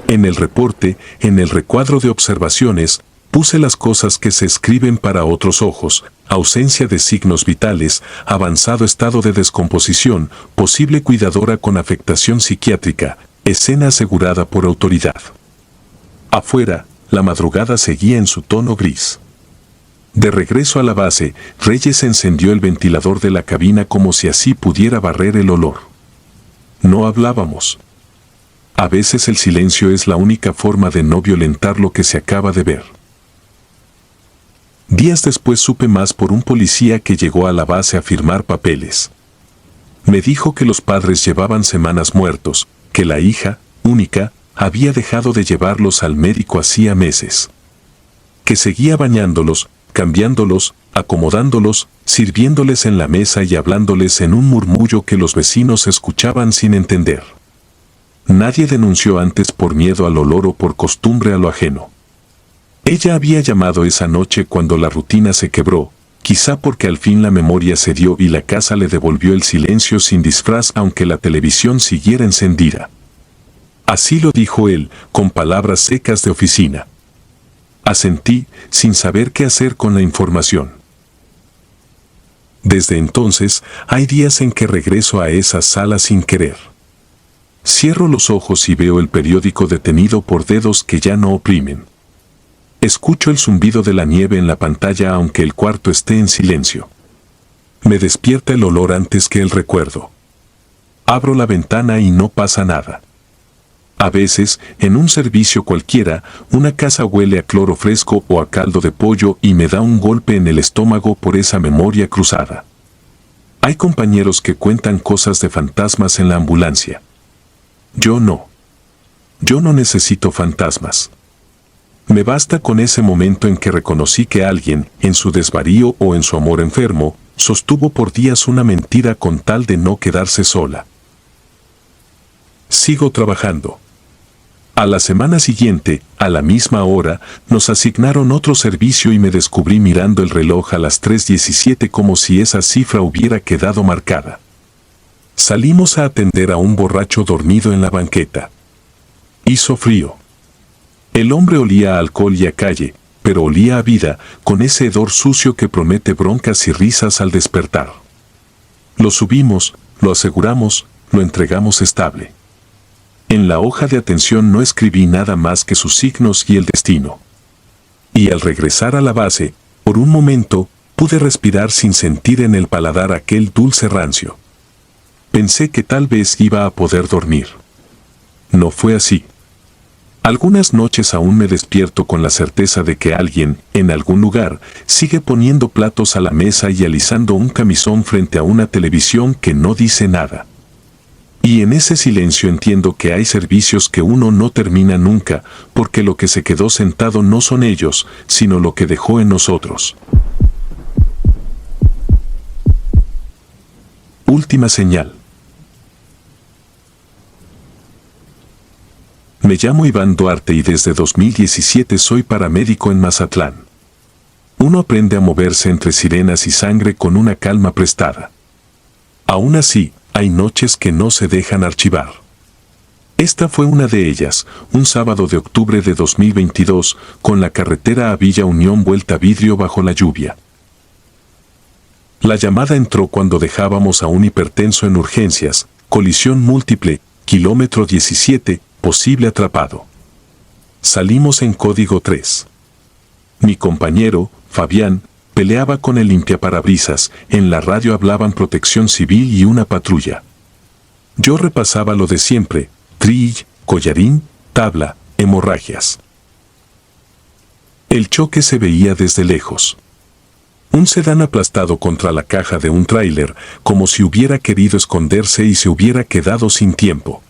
En el reporte, en el recuadro de observaciones, puse las cosas que se escriben para otros ojos: ausencia de signos vitales, avanzado estado de descomposición, posible cuidadora con afectación psiquiátrica, escena asegurada por autoridad. Afuera, la madrugada seguía en su tono gris. De regreso a la base, Reyes encendió el ventilador de la cabina como si así pudiera barrer el olor. No hablábamos. A veces el silencio es la única forma de no violentar lo que se acaba de ver. Días después supe más por un policía que llegó a la base a firmar papeles. Me dijo que los padres llevaban semanas muertos, que la hija, única, había dejado de llevarlos al médico hacía meses. Que seguía bañándolos, cambiándolos, acomodándolos, sirviéndoles en la mesa y hablándoles en un murmullo que los vecinos escuchaban sin entender. Nadie denunció antes por miedo al olor o por costumbre a lo ajeno. Ella había llamado esa noche cuando la rutina se quebró, Quizá porque al fin la memoria cedió y la casa le devolvió el silencio sin disfraz aunque la televisión siguiera encendida. Así lo dijo él, con palabras secas de oficina. Asentí, sin saber qué hacer con la información. Desde entonces, hay días en que regreso a esa sala sin querer. Cierro los ojos y veo el periódico detenido por dedos que ya no oprimen. Escucho el zumbido de la nieve en la pantalla aunque el cuarto esté en silencio. Me despierta el olor antes que el recuerdo. Abro la ventana y no pasa nada. A veces, en un servicio cualquiera, una casa huele a cloro fresco o a caldo de pollo y me da un golpe en el estómago por esa memoria cruzada. Hay compañeros que cuentan cosas de fantasmas en la ambulancia. Yo no. Yo no necesito fantasmas. Me basta con ese momento en que reconocí que alguien, en su desvarío o en su amor enfermo, sostuvo por días una mentira con tal de no quedarse sola. Sigo trabajando. A la semana siguiente, a la misma hora, nos asignaron otro servicio y me descubrí mirando el reloj a las 3:17 como si esa cifra hubiera quedado marcada. Salimos a atender a un borracho dormido en la banqueta. Hizo frío. El hombre olía a alcohol y a calle, pero olía a vida, con ese hedor sucio que promete broncas y risas al despertar. Lo subimos, lo aseguramos, lo entregamos estable. En la hoja de atención no escribí nada más que sus signos y el destino. Y al regresar a la base, por un momento, pude respirar sin sentir en el paladar aquel dulce rancio. Pensé que tal vez iba a poder dormir. No fue así. Algunas noches aún me despierto con la certeza de que alguien, en algún lugar, sigue poniendo platos a la mesa y alisando un camisón frente a una televisión que no dice nada. Y en ese silencio entiendo que hay servicios que uno no termina nunca, porque lo que se quedó sentado no son ellos, sino lo que dejó en nosotros. Última señal. Me llamo Iván Duarte y desde 2017 soy paramédico en Mazatlán. Uno aprende a moverse entre sirenas y sangre con una calma prestada. Aún así, hay noches que no se dejan archivar. Esta fue una de ellas, un sábado de octubre de 2022, con la carretera a Villa Unión vuelta vidrio bajo la lluvia. La llamada entró cuando dejábamos a un hipertenso en urgencias, colisión múltiple, kilómetro 17, posible atrapado. Salimos en código 3. Mi compañero, Fabián, peleaba con el limpiaparabrisas, en la radio hablaban protección civil y una patrulla. Yo repasaba lo de siempre, trill, collarín, tabla, hemorragias. El choque se veía desde lejos. Un sedán aplastado contra la caja de un tráiler, como si hubiera querido esconderse y se hubiera quedado sin tiempo.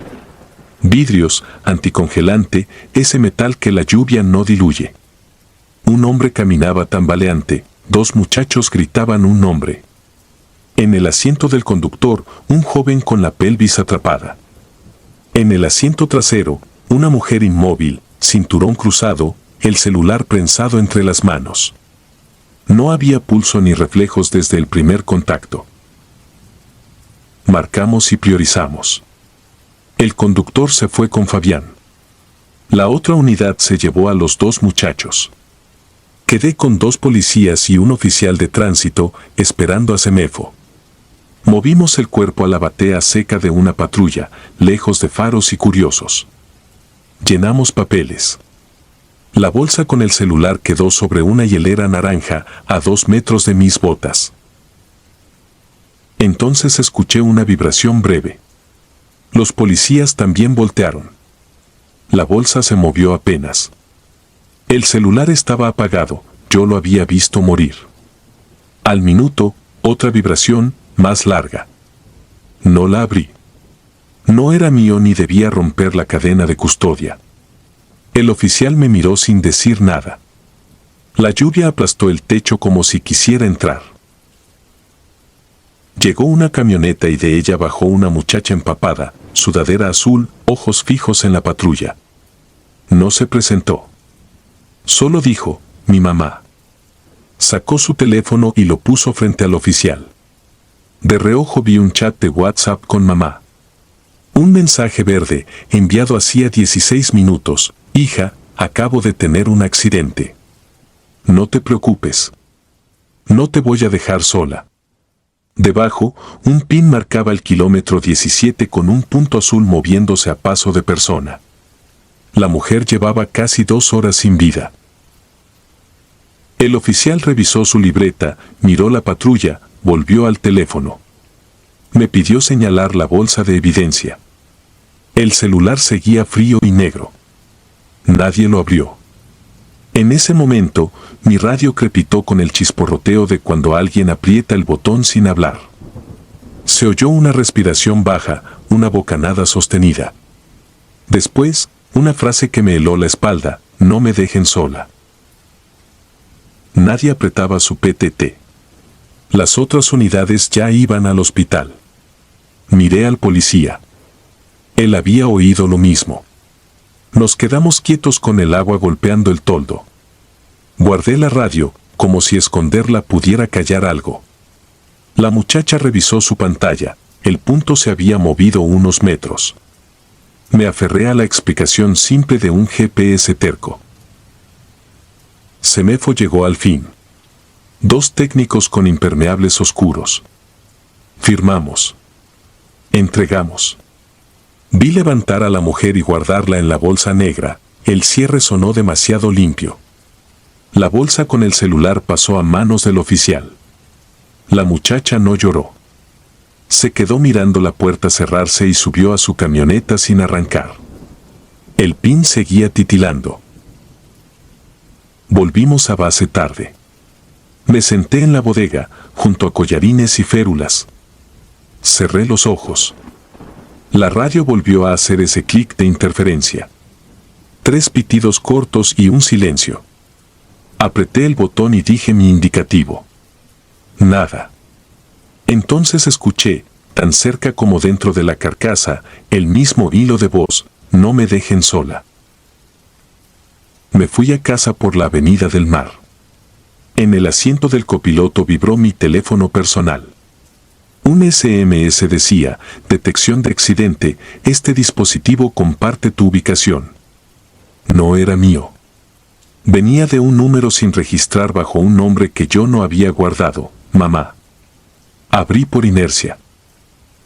Vidrios, anticongelante, ese metal que la lluvia no diluye. Un hombre caminaba tambaleante. Dos muchachos gritaban un nombre. En el asiento del conductor, un joven con la pelvis atrapada. En el asiento trasero, una mujer inmóvil, cinturón cruzado, el celular prensado entre las manos. No había pulso ni reflejos desde el primer contacto. Marcamos y priorizamos. El conductor se fue con Fabián. La otra unidad se llevó a los dos muchachos. Quedé con dos policías y un oficial de tránsito, esperando a Semefo. Movimos el cuerpo a la batea seca de una patrulla, lejos de faros y curiosos. Llenamos papeles. La bolsa con el celular quedó sobre una hielera naranja, a 2 metros de mis botas. Entonces escuché una vibración breve. Los policías también voltearon. La bolsa se movió apenas. El celular estaba apagado, yo lo había visto morir. Al minuto, otra vibración, más larga. No la abrí. No era mío ni debía romper la cadena de custodia. El oficial me miró sin decir nada. La lluvia aplastó el techo como si quisiera entrar. Llegó una camioneta y de ella bajó una muchacha empapada, sudadera azul, ojos fijos en la patrulla. No se presentó. Solo dijo, mi mamá. Sacó su teléfono y lo puso frente al oficial. De reojo vi un chat de WhatsApp con mamá. Un mensaje verde, enviado hacía 16 minutos. Hija, acabo de tener un accidente. No te preocupes. No te voy a dejar sola. Debajo, un pin marcaba el kilómetro 17 con un punto azul moviéndose a paso de persona. La mujer llevaba casi 2 horas sin vida. El oficial revisó su libreta, miró la patrulla, volvió al teléfono. Me pidió señalar la bolsa de evidencia. El celular seguía frío y negro. Nadie lo abrió. En ese momento, mi radio crepitó con el chisporroteo de cuando alguien aprieta el botón sin hablar. Se oyó una respiración baja, una bocanada sostenida. Después, una frase que me heló la espalda: no me dejen sola. Nadie apretaba su PTT. Las otras unidades ya iban al hospital. Miré al policía. Él había oído lo mismo. Nos quedamos quietos con el agua golpeando el toldo. Guardé la radio, como si esconderla pudiera callar algo. La muchacha revisó su pantalla. El punto se había movido unos metros. Me aferré a la explicación simple de un GPS terco. Semefo llegó al fin. 2 técnicos con impermeables oscuros. Firmamos. Entregamos. Vi levantar a la mujer y guardarla en la bolsa negra. El cierre sonó demasiado limpio. La bolsa con el celular pasó a manos del oficial. La muchacha no lloró. Se quedó mirando la puerta cerrarse y subió a su camioneta sin arrancar. El pin seguía titilando. Volvimos a base tarde. Me senté en la bodega, junto a collarines y férulas. Cerré los ojos. La radio volvió a hacer ese clic de interferencia. 3 pitidos cortos y un silencio. Apreté el botón y dije mi indicativo. Nada. Entonces escuché, tan cerca como dentro de la carcasa, el mismo hilo de voz: no me dejen sola. Me fui a casa por la Avenida del Mar. En el asiento del copiloto vibró mi teléfono personal. Un SMS decía: detección de accidente, este dispositivo comparte tu ubicación. No era mío. Venía de un número sin registrar bajo un nombre que yo no había guardado: mamá. Abrí por inercia.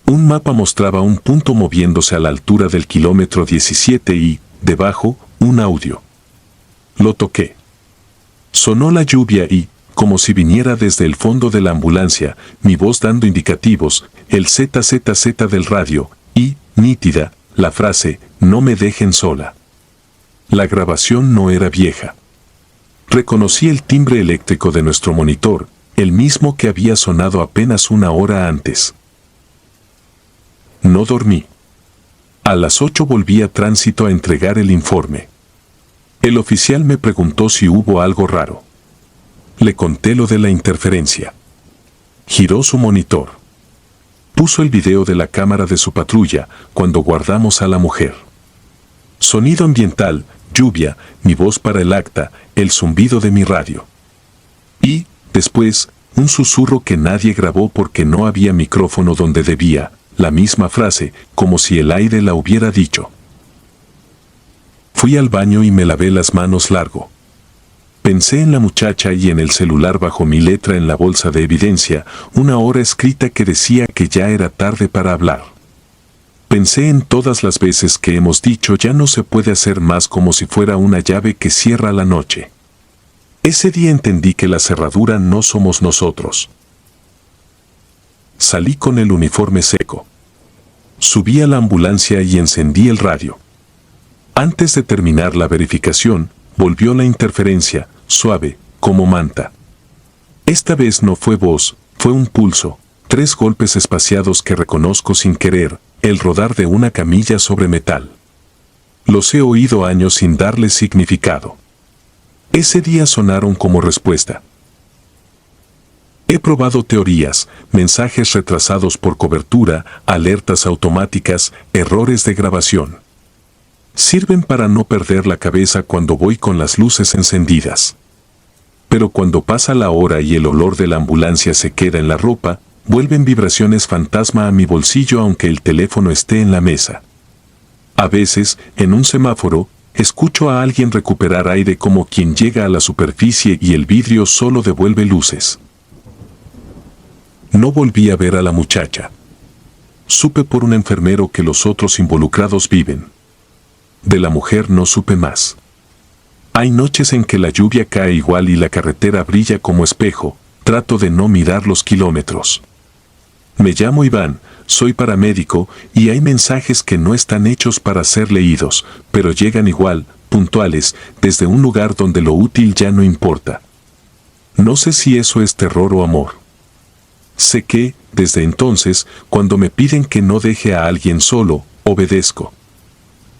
Un mapa mostraba un punto moviéndose a la altura del kilómetro 17 y, debajo, un audio. Lo toqué. Sonó la lluvia y, como si viniera desde el fondo de la ambulancia, mi voz dando indicativos, el ZZZ del radio, y, nítida, la frase: no me dejen sola. La grabación no era vieja. Reconocí el timbre eléctrico de nuestro monitor, el mismo que había sonado apenas 1 hora antes. No dormí. A las 8 volví a tránsito a entregar el informe. El oficial me preguntó si hubo algo raro. Le conté lo de la interferencia. Giró su monitor. Puso el video de la cámara de su patrulla cuando guardamos a la mujer. Sonido ambiental, lluvia, mi voz para el acta, el zumbido de mi radio. Y, después, un susurro que nadie grabó porque no había micrófono donde debía, la misma frase, como si el aire la hubiera dicho. Fui al baño y me lavé las manos largo. Pensé en la muchacha y en el celular bajo mi letra en la bolsa de evidencia, 1 hora escrita que decía que ya era tarde para hablar. Pensé en todas las veces que hemos dicho ya no se puede hacer más, como si fuera una llave que cierra la noche. Ese día entendí que la cerradura no somos nosotros. Salí con el uniforme seco. Subí a la ambulancia y encendí el radio. Antes de terminar la verificación, volvió la interferencia, suave, como manta. Esta vez no fue voz, fue un pulso, 3 golpes espaciados que reconozco sin querer, el rodar de una camilla sobre metal. Los he oído años sin darles significado. Ese día sonaron como respuesta. He probado teorías, mensajes retrasados por cobertura, alertas automáticas, errores de grabación. Sirven para no perder la cabeza cuando voy con las luces encendidas. Pero cuando pasa la hora y el olor de la ambulancia se queda en la ropa, vuelven vibraciones fantasma a mi bolsillo aunque el teléfono esté en la mesa. A veces, en un semáforo, escucho a alguien recuperar aire como quien llega a la superficie y el vidrio solo devuelve luces. No volví a ver a la muchacha. Supe por un enfermero que los otros involucrados viven. De la mujer no supe más. Hay noches en que la lluvia cae igual y la carretera brilla como espejo, trato de no mirar los kilómetros. Me llamo Iván, soy paramédico y hay mensajes que no están hechos para ser leídos, pero llegan igual, puntuales, desde un lugar donde lo útil ya no importa. No sé si eso es terror o amor. Sé que, desde entonces, cuando me piden que no deje a alguien solo, obedezco.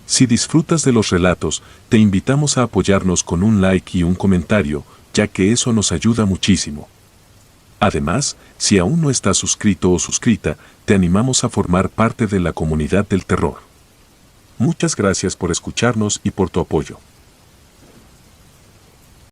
Si disfrutas de los relatos, te invitamos a apoyarnos con un like y un comentario, ya que eso nos ayuda muchísimo. Además, si aún no estás suscrito o suscrita, te animamos a formar parte de la comunidad del terror. Muchas gracias por escucharnos y por tu apoyo.